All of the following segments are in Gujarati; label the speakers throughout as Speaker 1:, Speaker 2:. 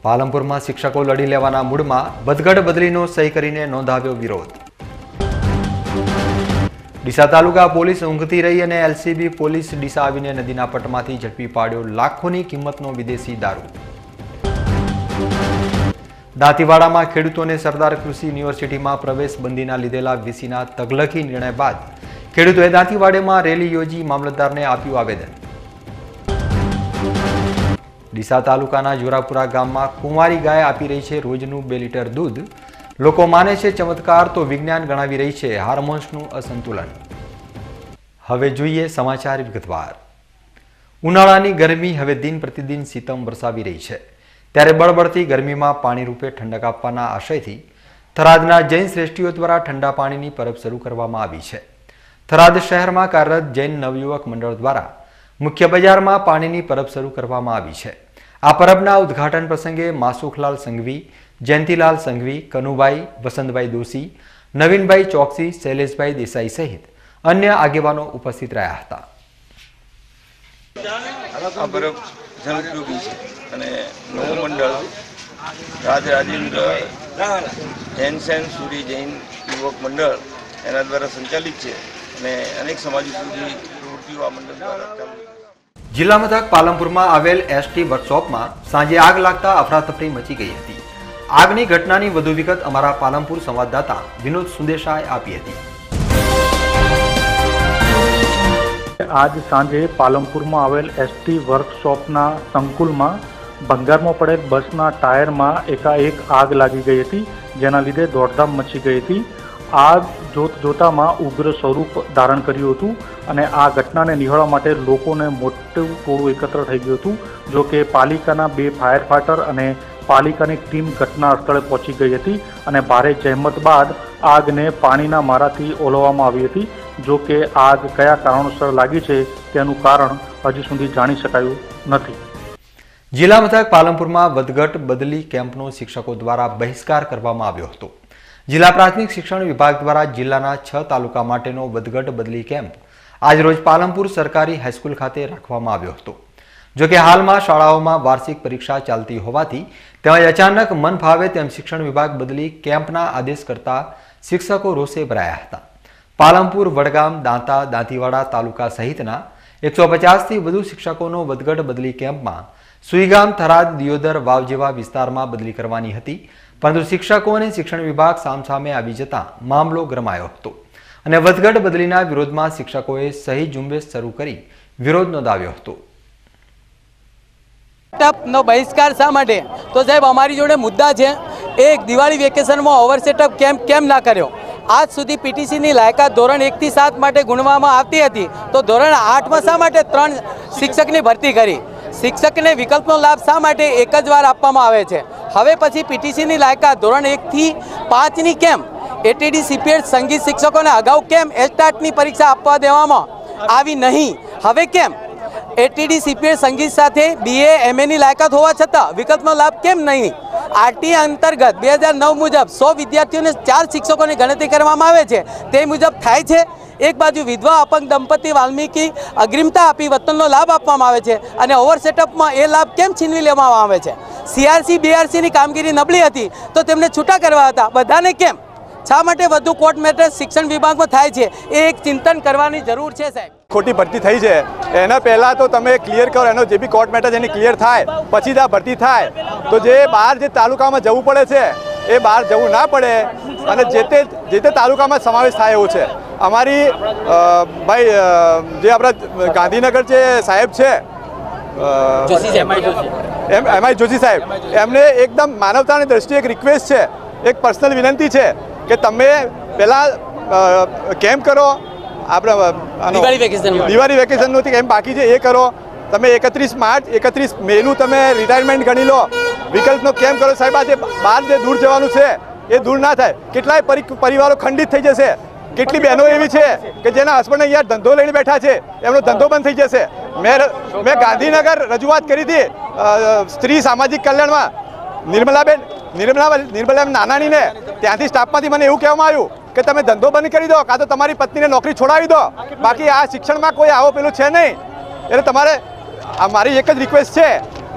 Speaker 1: પાલનપુરમાં શિક્ષકો લડી લેવાના મૂડમાં વધઘટ બદલીનો સહી કરીને નોંધાવ્યો વિરોધ। ડીસા તાલુકા પોલીસ ઊંઘતી રહી અને એલસીબી પોલીસ ડીસા આવીને નદીના પટમાંથી ઝડપી પાડ્યો લાખોની કિંમતનો વિદેશી દારૂ। દાંતીવાડામાં ખેડૂતોને સરદાર કૃષિ યુનિવર્સિટીમાં પ્રવેશ બંધીના લીધેલા વીસીના તગલખી નિર્ણય બાદ ખેડૂતોએ દાંતીવાડામાં રેલી યોજી મામલતદારને આપ્યું આવેદન। ડીસા તાલુકાના જોરાપુરા ગામમાં કુંવારી ગાય આપી રહી છે રોજનું 2 લીટર દૂધ। લોકો માને છે ચમત્કાર તો વિજ્ઞાન ગણાવી રહી છે હાર્મોન્સનું અસંતુલન। હવે જોઈએ સમાચાર વિગતવાર। ઉનાળાની ગરમી હવે દિન પ્રતિદિન સિતમ વરસાવી રહી છે, ત્યારે બળબડતી ગરમીમાં પાણી રૂપે ઠંડક આપવાના આશયથી થરાદના જૈન શ્રેષ્ઠીઓ દ્વારા ઠંડા પાણીની પરબ શરૂ કરવામાં આવી છે। થરાદ શહેરમાં કાર્યરત જૈન નવયુવક મંડળ દ્વારા મુખ્ય બજારમાં પાણીની પરબ શરૂ કરવામાં આવી છે। આ પરબના ઉદ્ઘાટન પ્રસંગે માસુખલાલ સંઘવી, જયંતિલાલ સંઘવી, કનુભાઈ, વસંતભાઈ દોશી, નવીનભાઈ ચોકસી, શૈલેષભાઈ દેસાઈ સહિત અન્ય આગેવાનો ઉપસ્થિત રહ્યા હતા।
Speaker 2: આ પરબ જનઉપયોગી છે અને નવું મંડળ રાજેન્દ્ર જૈન સૂરી જૈન યુવક મંડળ એના દ્વારા સંચાલિત છે અને અનેક સામાજિક પ્રવૃત્તિઓ આ મંડળ દ્વારા ચાલુ છે।
Speaker 1: જિલ્લા મથક પાલનપુરમાં આવેલ એસટી વર્કશોપમાં સાંજે આગ લાગતા અફરાતફરી મચી ગઈ હતી। આગની ઘટનાની વધુ વિગત અમારા પાલનપુર સંવાદદાતા વિનોદ સુંદેશાએ આપી હતી।
Speaker 3: આજ સાંજે પાલનપુરમાં આવેલ એસટી વર્કશોપના સંકુલમાં ભંગારમાં પડેલ બસના ટાયરમાં એકાએક આગ લાગી ગઈ હતી, જેના લીધે દોડધામ મચી ગઈ હતી। આગ જોતામાં ઉગ્ર સ્વરૂપ ધારણ કર્યું હતું અને આ ઘટનાને નિહાળવા માટે લોકોને મોટું ટોળું એકત્ર થઈ ગયું હતું। જો કે પાલિકાના 2 ફાયર ફાઈટર અને પાલિકાની ટીમ ઘટના સ્થળે પહોંચી ગઈ હતી અને ભારે જહેમત બાદ આગને પાણીના મારાથી ઓલવવામાં આવી હતી। જો કે આગ કયા કારણોસર લાગી છે તેનું કારણ હજી સુધી જાણી શકાયું નથી।
Speaker 1: જિલ્લા મથક પાલનપુરમાં વધઘટ બદલી કેમ્પનો શિક્ષકો દ્વારા બહિષ્કાર કરવામાં આવ્યો હતો। જિલ્લા પ્રાથમિક શિક્ષણ વિભાગ દ્વારા જિલ્લાના 6 તાલુકા માટેનો વધઘટ બદલી કેમ્પ આજરોજ પાલનપુર સરકારી હાઈસ્કૂલ ખાતે રાખવામાં આવ્યો હતો। જો કે હાલમાં શાળાઓમાં વાર્ષિક પરીક્ષા ચાલતી હોવાથી તેમજ અચાનક મન ફાવે તેમ શિક્ષણ વિભાગ બદલી કેમ્પના આદેશ કરતા શિક્ષકો રોષે ભરાયા હતા। પાલનપુર, વડગામ, દાંતા, દાંતીવાડા તાલુકા સહિતના 150થી વધુ શિક્ષકોનો વધઘટ બદલી કેમ્પમાં સુઈગામ, થરાદ, દિયોદર, વાવ જેવા વિસ્તારમાં બદલી કરવાની હતી, પરંતુ શિક્ષકો અને શિક્ષણ વિભાગ સામસામે આવી જતા મામલો ગરમાયો હતો અને વધઘટ બદલીના વિરોધમાં શિક્ષકોએ સહી ઝુંબેશ શરૂ કરી વિરોધ નોંધાવ્યો હતો।
Speaker 4: નો બહિષ્કાર શા માટે? તો સાહેબ અમારી જોડે મુદ્દા છે। એક દિવાળી વેકેશનમાં ઓવરસેટઅપ કેમ ના કર્યો? આજ સુધી પીટીસીની લાયકાત ધોરણ 1 થી 7 માટે ગુણવામાં આવતી હતી, તો ધોરણ 8માં શા માટે 3 શિક્ષકની ભરતી કરી? શિક્ષકને વિકલ્પનો લાભ શા માટે એક જ વાર આપવામાં આવે છે? હવે પછી પીટીસીની લાયકાત ધોરણ 1 થી 5ની કેમ? એટીડી સીપીએડ સંગીત શિક્ષકોને અગાઉ કેમ એસ્ટાટની પરીક્ષા આપવા દેવામાં આવી નહીં? હવે કેમ? એટીડી સીપીએડ સંગીત સાથે બીએ એમએની લાયકાત હોવા છતાં વિકલ્પનો લાભ કેમ નહીં? આરટી અંતર્ગત 2009 મુજબ 100 વિદ્યાર્થીઓને 4 શિક્ષકોની ગણતરી કરવામાં આવે છે, તે મુજબ થાય છે? એક બાજુ વિધવા અપંગ દંપતી વાલ્મીકી અગ્રિમતા આપી વતનનો લાભ આપવામાં આવે છે અને ઓવરસેટઅપમાં એ લાભ કેમ છીનવી લેવામાં આવે છે? સીઆરસી બીઆરસીની કામગીરી નબળી હતી તો તેમને છૂટા કરવા હતા, બધાને કેમ? શા માટે વધુ કોર્ટ મેટર્સ શિક્ષણ વિભાગમાં થાય છે? એ એક ચિંતન કરવાની જરૂર છે સાહેબ।
Speaker 5: ખોટી ભરતી થઈ છે એના પહેલાં તો તમે ક્લિયર કરો, એનો જે બી કોર્ટ મેટર એની ક્લિયર થાય પછી જ આ ભરતી થાય। તો જે બહાર જે તાલુકામાં જવું પડે છે એ બહાર જવું ના પડે અને જે તે તાલુકામાં સમાવેશ થાય એવું છે। અમારી ભાઈ જે આપણા ગાંધીનગર જે સાહેબ છે એમઆઈ જોશી સાહેબ, એમને એકદમ માનવતાની દ્રષ્ટિએ એક રિક્વેસ્ટ છે, એક પર્સનલ વિનંતી છે કે તમે પહેલાં કેમ્પ કરો, આપણે દિવાળી વેકેશનનું કેમ્પ બાકી છે એ કરો। તમે 31 માર્ચ 31 મેનું તમે રિટાયરમેન્ટ ગણી લો, વિકલ્પનો કેમ્પ કરો સાહેબ। આજે બહાર જે દૂર જવાનું છે એ દૂર ના થાય। કેટલાય પરિવારો ખંડિત થઈ જશે, કેટલી બહેનો એવી છે કે જેના હસબન્ડ અહીંયા ધંધો લઈને બેઠા છે, એમનો ધંધો બંધ થઈ જશે। મેં ગાંધીનગર રજૂઆત કરી હતી સ્ત્રી સામાજિક કલ્યાણમાં નિર્મલા નાનાણીને, ત્યાંથી સ્ટાફમાંથી મને એવું કહેવામાં આવ્યું કે તમે ધંધો બંધ કરી દો કાં તો તમારી પત્નીને નોકરી છોડાવી દો, બાકી આ શિક્ષણમાં કોઈ આવો પેલું છે નહીં। એટલે તમારે મારી એક જ રિક્વેસ્ટ છે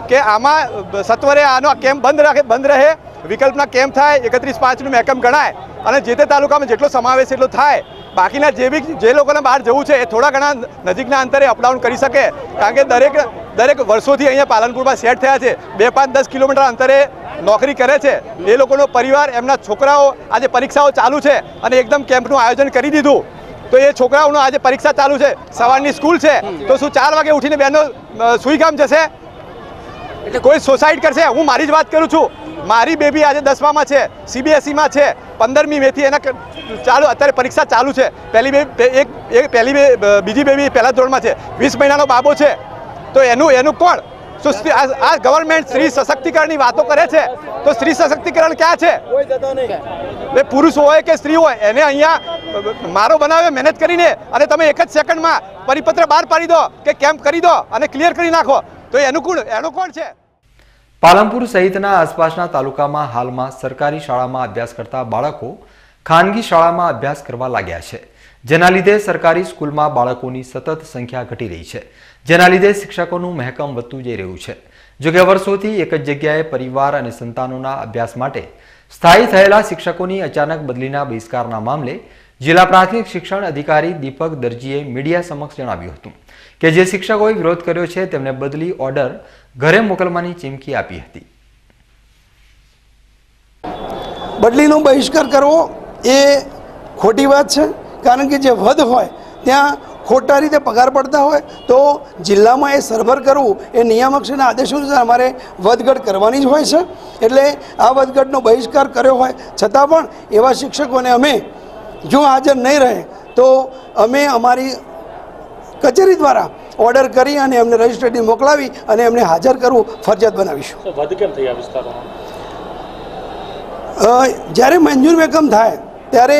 Speaker 5: કે આમાં સત્વરે આનો કેમ્પ બંધ રહે, વિકલ્પના કેમ્પ થાય, 31/5નું મહેકમ ગણાય અને જે તે તાલુકામાં જેટલો સમાવેશ એટલો થાય. બાકીના જે લોકોને બહાર જવું છે એ થોડા ઘણા નજીકના અંતરે અપડાઉન કરી શકે, કારણ કે દરેક વર્ષોથી અહીંયા પાલનપુરમાં સેટ થયા છે. 2, 5, 10 કિલોમીટર અંતરે નોકરી કરે છે એ લોકોનો પરિવાર, એમના છોકરાઓ આજે પરીક્ષાઓ ચાલુ છે અને એકદમ કેમ્પનું આયોજન કરી દીધું. તો એ છોકરાઓનો આજે પરીક્ષા ચાલુ છે, સવારની સ્કૂલ છે, તો શું 4 વાગે ઉઠીને બહેનો સુઈ કામ જશે? કોઈ સુસાઇડ કરશે? હું મારી જ વાત કરું છું. મારી બેબી આજે 10મામાં છે, CBSEમાં છે, 15મી મેથી એના ચાલુ અત્યારે પરીક્ષા ચાલુ છે. બીજી બેબી પહેલા ધોરણમાં છે, 20 મહિનાનો બાબો છે. તો એનું કોણ? આ ગવર્મેન્ટ સ્ત્રી સશક્તિકરણની વાતો કરે છે, તો સ્ત્રી સશક્તિકરણ ક્યાં છે? પુરુષ હોય કે સ્ત્રી હોય, એને અહીંયા મારો બનાવે મહેનત કરીને અને તમે એક જ સેકન્ડમાં પરિપત્ર બહાર પાડી દો કે કેમ્પ કરી દો અને ક્લિયર કરી નાખો, તો એનું કોણ છે?
Speaker 1: પાલનપુર સહિતના આસપાસના તાલુકામાં હાલમાં સરકારી શાળામાં અભ્યાસ કરતા બાળકો ખાનગી શાળામાં અભ્યાસ કરવા લાગ્યા છે, જેના લીધે સરકારી સ્કૂલમાં બાળકોની સતત સંખ્યા ઘટી રહી છે, જેના લીધે શિક્ષકોનું મહેકમ વધતું જઈ રહ્યું છે. જોકે વર્ષોથી એક જ જગ્યાએ પરિવાર અને સંતાનોના અભ્યાસ માટે સ્થાયી થયેલા શિક્ષકોની અચાનક બદલીના બહિષ્કારના મામલે જિલ્લા પ્રાથમિક શિક્ષણ અધિકારી દીપક દરજીએ મીડિયા સમક્ષ જણાવ્યું હતું કે જે શિક્ષકોએ વિરોધ કર્યો છે તેમને બદલી ઓર્ડર ઘરે મોકલવાની ચીમકી આપી હતી.
Speaker 6: બદલીનો બહિષ્કાર કરવો એ ખોટી વાત છે, કારણ કે જે વધ હોય ત્યાં ખોટા રીતે પગાર પડતા હોય તો જિલ્લામાં એ સરભર કરવું એ નિયામકશ્રીના આદેશો અનુસાર અમારે વધઘટ કરવાની જ હોય છે. એટલે આ વધઘટનો બહિષ્કાર કર્યો હોય છતાં પણ એવા શિક્ષકોને અમે જો હાજર નહીં રહે તો અમે અમારી કચેરી દ્વારા ઓર્ડર કરી અને એમને રજિસ્ટ્રેશન મોકલાવી અને એમને હાજર કરવું ફરજિયાત બનાવીશું.
Speaker 3: વધ કેમ થઈ આ વિસ્તારોમાં?
Speaker 6: જ્યારે મંજૂર મહેકમ થાય ત્યારે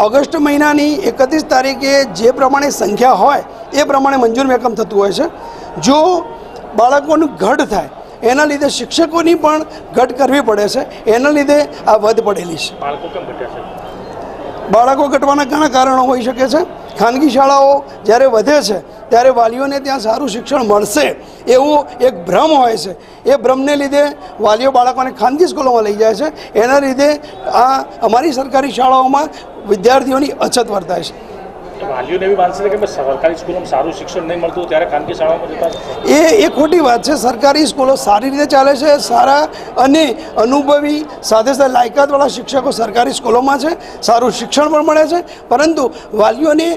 Speaker 6: ઓગસ્ટ મહિનાની 31 તારીખે જે પ્રમાણે સંખ્યા હોય એ પ્રમાણે મંજૂર મહેકમ થતું હોય છે. જો બાળકોનું ઘટ થાય એના લીધે શિક્ષકોની પણ ઘટ કરવી પડે છે, એના લીધે આ વધ પડેલી છે.
Speaker 3: બાળકો કેમ ઘટ્યા છે?
Speaker 6: બાળકો ઘટવાના ઘણા કારણો હોઈ શકે છે. ખાનગી શાળાઓ જ્યારે વધે છે ત્યારે વાલીઓને ત્યાં સારું શિક્ષણ મળશે એવો એક ભ્રમ હોય છે. એ ભ્રમને લીધે વાલીઓ બાળકોને ખાનગી સ્કૂલોમાં લઈ જાય છે. એના લીધે આ અમારી સરકારી શાળાઓમાં વિદ્યાર્થીઓની અછત વર્તાય છે.
Speaker 3: વાલીઓને એવી માનશે કે સરકારી સ્કૂલોમાં સારું શિક્ષણ નહીં મળતું ત્યારે ખાનગી શાળાઓમાં જતા
Speaker 6: એ ખોટી વાત છે. સરકારી સ્કૂલો સારી રીતે ચાલે છે, સારા અને અનુભવી સાથે સાથે લાયકાતવાળા શિક્ષકો સરકારી સ્કૂલોમાં છે, સારું શિક્ષણ પણ મળે છે. પરંતુ વાલીઓને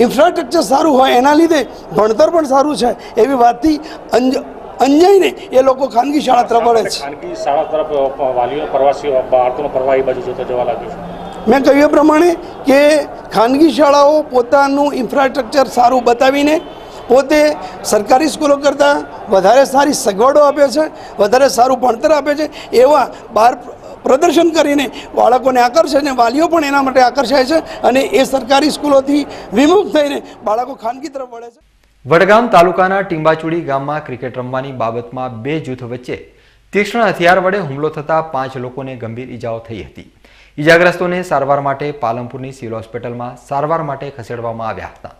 Speaker 6: ઇન્ફ્રાસ્ટ્રક્ચર સારું હોય એના લીધે ભણતર પણ સારું છે એવી વાતથી અંજાઈને એ લોકો ખાનગી શાળા તરફ વળે છે.
Speaker 3: ખાનગી શાળા તરફ વાલીઓ પ્રવાસીઓ બાળકોનો પ્રવાહ એ બાજુ જોતા જવા લાગ્યું છે.
Speaker 6: મેં કહ્યું એ પ્રમાણે કે ખાનગી શાળાઓ પોતાનું ઇન્ફ્રાસ્ટ્રક્ચર સારું બતાવીને પોતે સરકારી સ્કૂલો કરતાં વધારે સારી સગવડો આપે છે, વધારે સારું ભણતર આપે છે, એવા બહાર પ્રદર્શન કરીને બાળકોને આકર્ષે છે. વાલીઓ પણ એના માટે આકર્ષાય છે અને એ સરકારી સ્કૂલોથી વિમુખ થઈને બાળકો ખાનગી તરફ વળે છે.
Speaker 1: વડગામ તાલુકાના ટીંબાચુડી ગામમાં ક્રિકેટ રમવાની બાબતમાં 2 જૂથ વચ્ચે તીક્ષ્ણ હથિયાર વડે હુમલો થતાં 5 લોકોને ગંભીર ઈજાઓ થઈ હતી. ઈજાગ્રસ્તોને સારવાર માટે પાલનપુરની સિવિલ હોસ્પિટલમાં સારવાર માટે ખસેડવામાં આવ્યા હતા.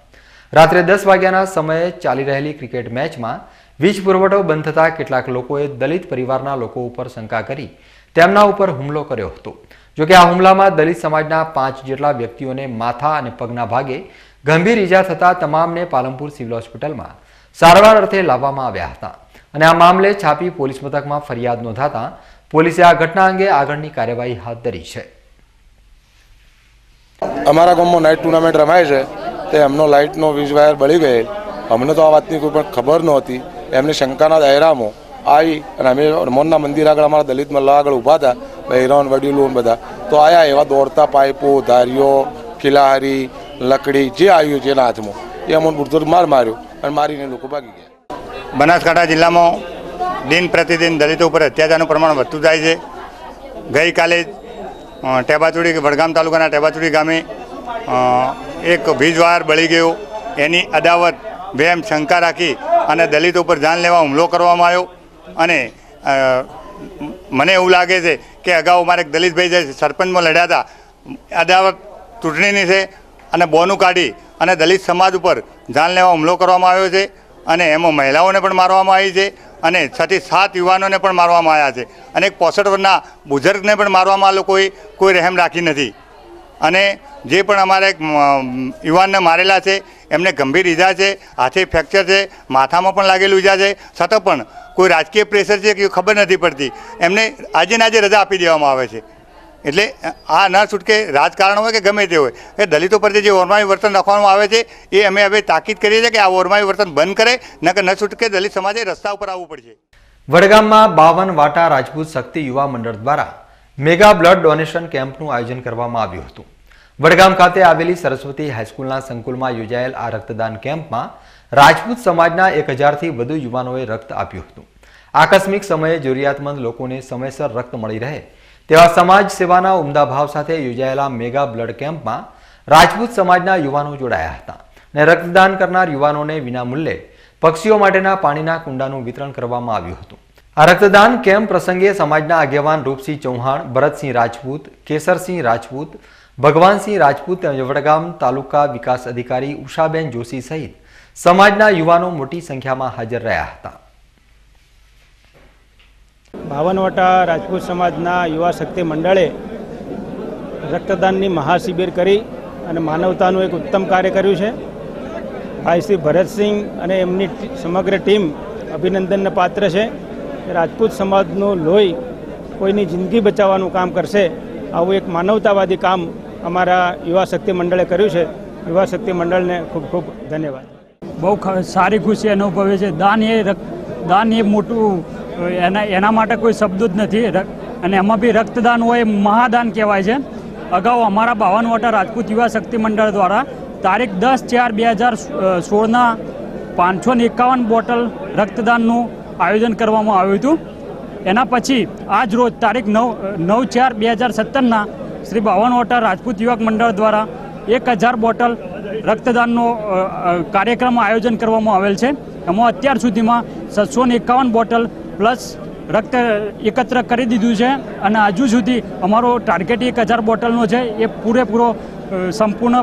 Speaker 1: રાત્રે 10 વાગ્યાના સમયે ચાલી રહેલી ક્રિકેટ મેચમાં વીજ પુરવઠો બંધ થતાં કેટલાક લોકોએ દલિત પરિવારના લોકો ઉપર શંકા કરી તેમના ઉપર હુમલો કર્યો હતો. જોકે આ હુમલામાં દલિત સમાજના 5 જેટલા વ્યક્તિઓને માથા અને પગના ભાગે ગંભીર ઈજા થતાં તમામને પાલનપુર સિવિલ હોસ્પિટલમાં સારવાર અર્થે લાવવામાં આવ્યા હતા અને આ મામલે છાપી પોલીસ મથકમાં ફરિયાદ નોંધાતા પોલીસે આ ઘટના અંગે આગળની કાર્યવાહી હાથ ધરી છે.
Speaker 7: અમારા ગામમાં નાઇટ ટુર્નામેન્ટ રમાય છે તે એમનો લાઇટનો વીજ વાયર બળી ગયેલ. અમને તો આ વાતની કોઈ પણ ખબર નહોતી. એમને શંકાના દાયરામાં આવી અને અમે હનુમાનના મંદિર આગળ અમારા દલિત મલ્લા આગળ ઊભા હતા, બહેરાન વડીલો બધા તો આવ્યા. એવા દોડતા પાઇપો, ધારીઓ, ખિલાહારી, લકડી જે આવ્યું છે એના હાથમાં એ અમને બુરધર માર્યો અને મારીને લોકો ભાગી ગયા.
Speaker 8: બનાસકાંઠા જિલ્લામાં દિન પ્રતિદિન દલિતો ઉપર અત્યાચારનું પ્રમાણ વધતું જાય છે. ગઈકાલે ટેબાચુડી વડગામ તાલુકાના ટેબાચુડી ગામે એક વીજ વાયર બળી ગયો. એની અદાવત વહેમ શંકા રાખી અને દલિતો ઉપર જાન લેવા હુમલો કરવામાં આવ્યો. અને મને એવું લાગે છે કે અગાઉ મારે એક દલિતભાઈ જે સરપંચમાં લડ્યા હતા, અદાવત ચૂંટણીની છે અને બોનું કાઢી અને દલિત સમાજ ઉપર જાન લેવા હુમલો કરવામાં આવ્યો છે. અને એમાં મહિલાઓને પણ મારવામાં આવી છે અને 6 થી 7 યુવાનોને પણ મારવામાં આવ્યા છે અને એક 65 વર્ષના બુઝુર્ગને પણ મારવામાં લોકોએ કોઈ રહેમ રાખી નથી અને જે પણ અમારે યુવાનને મારેલા છે એમને ગંભીર ઈજા છે, હાથે ફ્રેક્ચર છે, માથામાં પણ લાગેલું ઈજા છે, છતાં પણ કોઈ રાજકીય પ્રેશર છે કે ખબર નથી પડતી, એમને આજે ને આજે રજા આપી દેવામાં આવે છે। એટલે આ ન છૂટકે રાજકારણ હોય કે ગમે તે હોય એ દલિતો પ્રત્યે જે ઓરમાયું વર્તન રાખવામાં આવે છે એ અમે હવે તાકીદ કરીએ છીએ કે આ ઓરમાયું વર્તન બંધ કરે, ન છૂટકે દલિત સમાજે રસ્તા ઉપર આવવું પડશે।
Speaker 1: વડગામમાં 52 વાટા રાજપૂત શક્તિ યુવા મંડળ દ્વારા મેગા બ્લડ ડોનેશન કેમ્પનું આયોજન કરવામાં આવ્યું હતું। વડગામ ખાતે આવેલી સરસ્વતી હાઈસ્કૂલના સંકુલમાં યોજાયેલ આ રક્તદાન કેમ્પમાં રાજપૂત સમાજના 1000 થી વધુ યુવાનોએ રક્ત આપ્યું હતું। આકસ્મિક સમયે જરૂરિયાતમંદ લોકોને સમયસર રક્ત મળી રહે તેવા સમાજ સેવાના ઉમદા ભાવ સાથે યોજાયેલા મેગા બ્લડ કેમ્પમાં રાજપૂત સમાજના યુવાનો જોડાયા હતા અને રક્તદાન કરનાર યુવાનોને વિનામૂલ્યે પક્ષીઓ માટેના પાણીના કુંડાનું વિતરણ કરવામાં આવ્યું હતું। આ રક્તદાન કેમ્પ પ્રસંગે સમાજના આગેવાન રૂપસિંહ ચૌહાણ, ભરતસિંહ રાજપૂત, કેસરસિંહ રાજપૂત, ભગવાનસિંહ રાજપૂત તેમજ વડગામ તાલુકા વિકાસ અધિકારી ઉષાબેન જોશી સહિત સમાજના યુવાનો મોટી સંખ્યામાં હાજર રહ્યા હતા।
Speaker 9: 52 વાટા રાજપૂત સમાજના યુવા શક્તિ મંડળે રક્તદાનની મહાશિબિર કરી અને માનવતાનું એક ઉત્તમ કાર્ય કર્યું છે। ભાઈ શ્રી ભરતસિંહ અને એમની સમગ્ર ટીમ અભિનંદનને પાત્ર છે। રાજપૂત સમાજનું લોહી કોઈની જિંદગી બચાવવાનું કામ કરશે, આવું એક માનવતાવાદી કામ અમારા યુવા શક્તિ મંડળે કર્યું છે। યુવા શક્તિ મંડળને ખૂબ ખૂબ ધન્યવાદ।
Speaker 10: બહુ સારી ખુશી અનુભવે છે। દાન એ મોટું એના માટે કોઈ શબ્દો જ નથી અને એમાં બી રક્તદાન હોય મહાદાન કહેવાય છે। અગાઉ અમારા 52 વાટા રાજપૂત યુવા શક્તિ મંડળ દ્વારા તારીખ 10/4/2016ના 551 બોટલ રક્તદાનનું આયોજન કરવામાં આવ્યું હતું। એના પછી આજ રોજ તારીખ 9/4/2017ના શ્રી 52 વાટા રાજપૂત યુવક મંડળ દ્વારા 1000 બોટલ રક્તદાનનો કાર્યક્રમ આયોજન કરવામાં આવેલ છે। એમાં અત્યાર સુધીમાં 751 બોટલ પ્લસ રક્ત એકત્ર કરી દીધું છે અને હજુ સુધી અમારો ટાર્ગેટ 1000 બોટલનો છે એ પૂરેપૂરો સંપૂર્ણ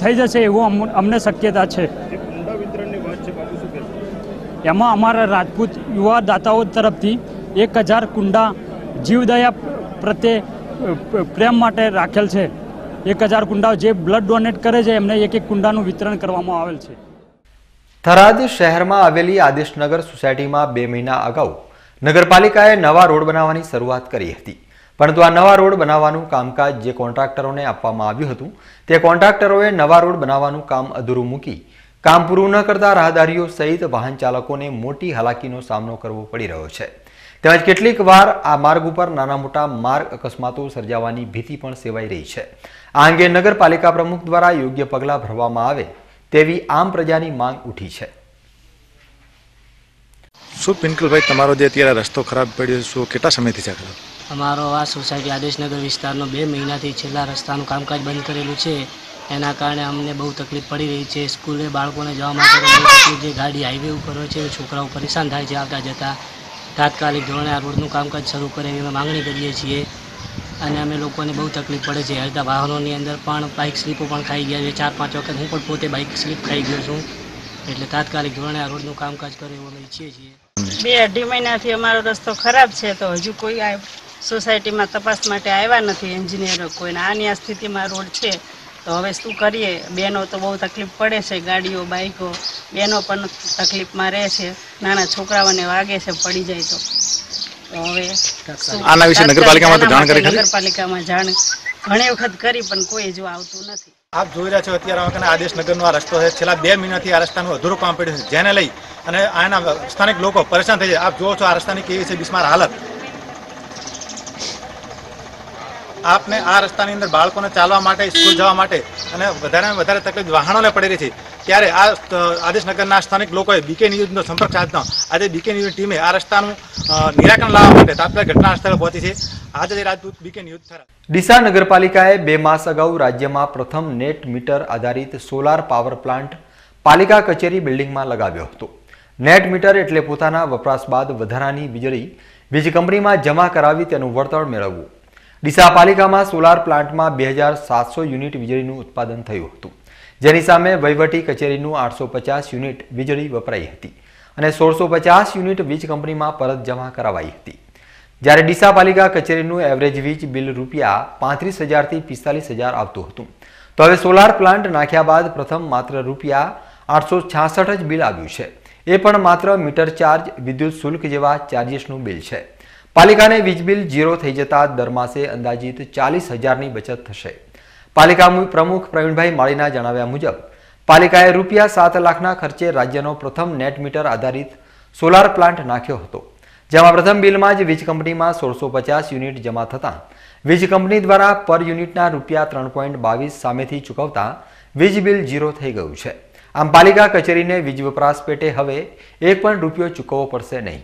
Speaker 10: થઈ જશે એવું અમને શક્યતા છે। એમાં અમારા રાજપૂત યુવા દાતાઓ તરફથી 1000 કુંડા જીવદયા પ્રત્યે પ્રેમ માટે રાખેલ છે। 1000 કુંડા જે બ્લડ ડોનેટ કરે છે એમને એક કુંડાનું વિતરણ કરવામાં આવેલ છે।
Speaker 1: થરાદ શહેરમાં આવેલી આદેશનગર સોસાયટીમાં 2 મહિના અગાઉ નગરપાલિકાએ નવા રોડ બનાવવાની શરૂઆત કરી હતી, પરંતુ આ નવા રોડ બનાવવાનું કામકાજ જે કોન્ટ્રાક્ટરોને આપવામાં આવ્યું હતું તે કોન્ટ્રાક્ટરોએ નવા રોડ બનાવવાનું કામ અધૂરું મૂકી કામ પૂરું ન કરતા રાહદારીઓ સહિત વાહન ચાલકોને મોટી હાલાકીનો સામનો કરવો પડી રહ્યો છે। તેમજ કેટલીક વાર આ માર્ગ ઉપર નાના મોટા માર્ગ અકસ્માતો સર્જાવાની ભીતિ પણ સેવાઈ રહી છે। આ અંગે નગરપાલિકા પ્રમુખ દ્વારા યોગ્ય પગલાં ભરવામાં આવે તેવી આમ પ્રજાની માંગ ઉઠી છે।
Speaker 11: શું પિંકલભાઈ તમારો જે અત્યારે રસ્તો ખરાબ પડ્યો શું કેટલા સમયથી છે ખરાબ?
Speaker 12: અમારો આ સોસાયટી આદેશનગર વિસ્તારનો 2 મહિનાથી છેલ્લા રસ્તાનું કામકાજ બંધ કરેલું છે। એના કારણે અમને બહુ તકલીફ પડી રહી છે। સ્કૂલે બાળકોને જવા માટે જે ગાડી હાઈવે ઉપર હોય છે છોકરાઓ પરેશાન થાય છે આવતા જતાં। તાત્કાલિક ધોરણે આ રોડનું કામકાજ શરૂ કરે એવી અમે માંગણી કરીએ છીએ અને અમે લોકોને બહુ તકલીફ પડે છે। હલતા વાહનોની અંદર પણ બાઇક સ્લીપો પણ ખાઈ ગયા છે 4-5 વખત। હું પણ પોતે બાઇક સ્લીપ ખાઈ ગયો છું। એટલે તાત્કાલિક ધોરણે આ રોડનું કામકાજ કરે એવું અમે ઈચ્છીએ છીએ।
Speaker 13: 2-2.5 મહિનાથી અમારો રસ્તો ખરાબ છે તો હજુ કોઈ સોસાયટીમાં તપાસ માટે આવ્યા નથી એન્જિનિયરો કોઈને। આની આ સ્થિતિમાં રોડ છે તો હવે શું કરીએ? બહેનો તો બહુ તકલીફ પડે છે, ગાડીઓ બાઇકો બહેનો પણ તકલીફમાં રહે છે, નાના છોકરાઓને વાગે છે પડી જાય તો હવે
Speaker 11: આના વિશે નગરપાલિકામાં જાણ કરી?
Speaker 13: નગરપાલિકામાં જાણ ઘણી વખત કરી પણ કોઈ જો આવતું નથી।
Speaker 14: આપ જોઈ રહ્યા છો અત્યારે આદેશનગરનો આ રસ્તો છે। છેલ્લા 2 મહિનાથી આ રસ્તાનું અધૂરું કામ પડ્યું છે, જેને લઈ અને આના સ્થાનિક લોકો પરેશાન થઈ જાય। આપ જુઓ છો આ રસ્તાની કેવી છે બિસ્માર હાલત। આપને આ રસ્તાની અંદર બાળકોને ચાલવા માટે, સ્કૂલ જવા માટે અને વધારે તકલીફ વાહનોને પડી રહી છે, ત્યારે આ આદેશનગરના સ્થાનિક લોકોએ બીકે ન્યૂઝનો સંપર્ક સાધતા આજે બીકે ન્યૂઝની ટીમે આ રસ્તાનું નિરાકરણ લાવવા માટે તાત્કાલિક ઘટના સ્થળે પહોંચી છે। આજે રાજપૂત બીકે ન્યૂઝ થરા।
Speaker 1: ડીસા નગરપાલિકાએ 2 માસ અગાઉ રાજ્યમાં પ્રથમ નેટ મીટર આધારિત સોલાર પાવર પ્લાન્ટ પાલિકા કચેરી બિલ્ડિંગમાં લગાવ્યો હતો। નેટ મીટર એટલે પોતાના વપરાશ બાદ વધારાની વીજળી વીજ કંપનીમાં જમા કરાવી તેનું વળતર મેળવવું। ડીસા પાલિકામાં સોલાર પ્લાન્ટમાં 2700 યુનિટ વીજળીનું ઉત્પાદન થયું હતું, જેની સામે વહીવટી કચેરીનું 850 યુનિટ વીજળી વપરાઈ હતી અને 1650 યુનિટ વીજ કંપનીમાં પરત જમા કરાવાઈ હતી. જ્યારે ડીસા પાલિકા કચેરીનું એવરેજ વીજ બિલ રૂપિયા 35,000 થી 45,000 આવતું હતું, તો હવે સોલાર પ્લાન્ટ નાખ્યા બાદ પ્રથમ માત્ર રૂપિયા 866 જ બિલ આવ્યું છે. એ પણ માત્ર મીટર ચાર્જ, વિદ્યુત શુલ્ક જેવા ચાર્જીસનું બિલ છે. પાલિકાને વીજ બિલ ઝીરો થઈ જતા દર માસે અંદાજિત 40,000ની બચત થશે. પાલિકા પ્રમુખ પ્રવીણભાઈ માળીના જણાવ્યા મુજબ પાલિકાએ રૂપિયા 7 લાખના ખર્ચે રાજ્યનો પ્રથમ નેટ મીટર આધારિત સોલાર પ્લાન્ટ નાખ્યો હતો, જેમાં પ્રથમ બિલમાં જ વીજ કંપનીમાં 1650 યુનિટ જમા થતાં વીજ કંપની દ્વારા પર યુનિટના રૂપિયા 3.22 સામેથી ચૂકવતા વીજ બિલ ઝીરો થઈ ગયું છે. આમ પાલિકા કચેરીને વીજ વપરાશ પેટે હવે એક પણ રૂપિયો ચૂકવવો પડશે નહીં.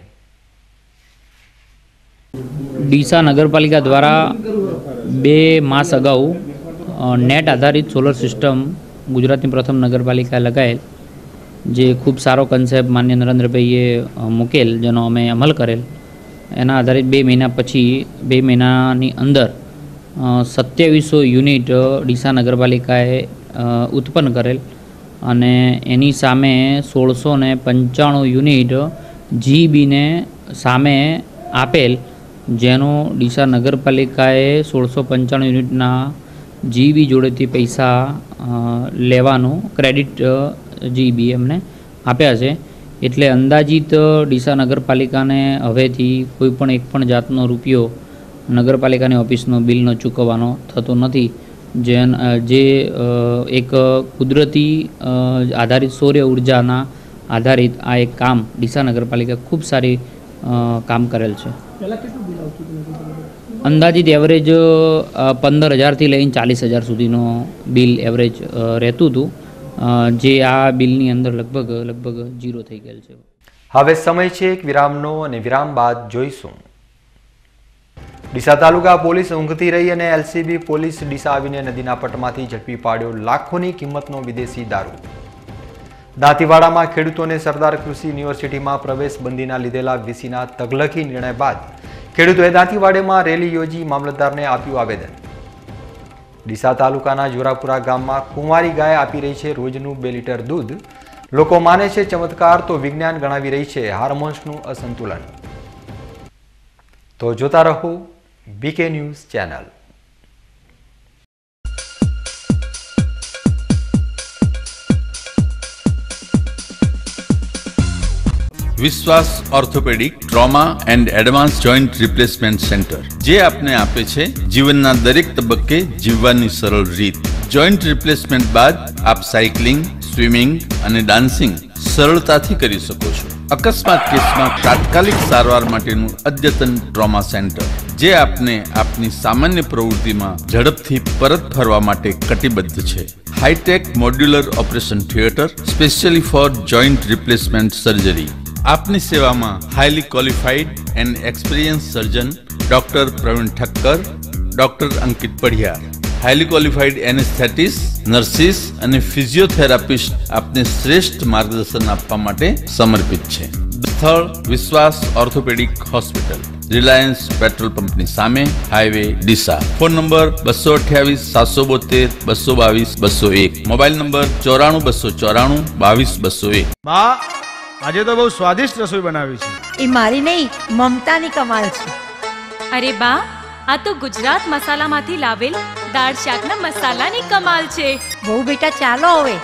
Speaker 15: ડીસા નગરપાલિકા દ્વારા 2 માસ અગાઉ નેટ આધારિત સોલર સિસ્ટમ ગુજરાતની પ્રથમ નગરપાલિકાએ લગાવેલ, જે ખૂબ સારો કન્સેપ્ટ માન્ય નરેન્દ્રભાઈએ મૂકેલ, જેનો અમે અમલ કરેલ. એના આધારિત 2 મહિના પછી 2 મહિનાની અંદર 2700 યુનિટ ડીસા નગરપાલિકાએ ઉત્પન્ન કરેલ અને એની સામે 1695 યુનિટ જીબીને સામે આપેલ, જેનો ડીસા નગરપાલિકાએ 1695 યુનિટના જીબી જોડેથી પૈસા લેવાનું ક્રેડિટ જીબી એમને આપ્યા છે. એટલે અંદાજિત ડીસા નગરપાલિકાને હવેથી કોઈ પણ એક પણ જાતનો રૂપિયો નગરપાલિકાની ઓફિસનો બિલનો ચૂકવવાનો થતો નથી. જે એક કુદરતી આધારિત સૌર્ય ઉર્જાના આધારિત આ એક કામ ડીસા નગરપાલિકા ખૂબ સારી કામ કરેલ છે. અંદાજિત એવરેજ 15,000થી લઈને 40,000 સુધીનો બિલ એવરેજ રહેતું હતું, જે આ બિલની અંદર લગભગ ઝીરો થઈ ગયેલ છે.
Speaker 1: હવે સમય છે એક વિરામનો અને વિરામ બાદ જોઈશું. ડીસા તાલુકા પોલીસ ઊંઘતી રહી અને એલસીબી પોલીસ ડીસા આવીને નદીના પટમાંથી ઝડપી પાડ્યો લાખોની કિંમતનો વિદેશી દારૂ. દાંતીવાડામાં ખેડૂતોને સરદાર કૃષિ યુનિવર્સિટીમાં પ્રવેશ બંધીના લીધેલા વીસીના તગલકી નિર્ણય બાદ ખેડૂતોએ દાંતીવાડામાં રેલી યોજી મામલતદારને આપ્યું આવેદન. ડીસા તાલુકાના જોરાપુરા ગામમાં કુંવારી ગાય આપી રહી છે રોજનું 2 લીટર દૂધ. લોકો માને છે ચમત્કાર તો વિજ્ઞાન ગણાવી રહી છે હાર્મોન્સનું અસંતુલન. તો જોતા રહો બીકે ન્યૂઝ ચેનલ.
Speaker 16: વિશ્વાસ orthopaedic trauma and advance joint replacement centre, જે આપને આપે છે જીવનના દરેક તબક્કે જીવવાની સરળ રીત. જોઈન્ટ રિપ્લેસમેન્ટ બાદ આપ સાયકલિંગ, સ્વિમિંગ અને ડાન્સિંગ સરળતાથી કરી શકો છો. અકસ્માત કેસમાં તાત્કાલિક સારવાર માટેનું અદ્યતન ટ્રોમા સેન્ટર, જે આપને આપની સામાન્ય પ્રવૃત્તિમાં ઝડપથી પરત ફરવા માટે કટિબદ્ધ છે. Hi tech modular operation theatre specially for joint replacement surgery. આપની સેવામાં highly qualified and experience surgeon doctor Pravin Thakkar, doctor Ankit Padhiyar, highly qualified anaesthetist, nurses અને ફિઝિયોથેરાપિસ્ટ આપને શ્રેષ્ઠ માર્ગદર્શન આપવા માટે સમર્પિત છે. સ્થળ વિશ્વાસ ઓર્થોપેડિક હોસ્પિટલ, રિલાયન્સ પેટ્રોલ પંપની સામે, highway Deesa. Phone number 228 772 222 201. Mobile number 94 294 22 201.
Speaker 17: આજે તો બહુ સ્વાદિષ્ટ રસોઈ બનાવી છે.
Speaker 18: એ મારી નહીં, મમતાની કમાલ છે.
Speaker 19: અરે બા, આ તો ગુજરાત મસાલામાંથી લાવેલ દાળ શાકના મસાલાની કમાલ છે.
Speaker 18: બહુ બેટા ચાલો હવે,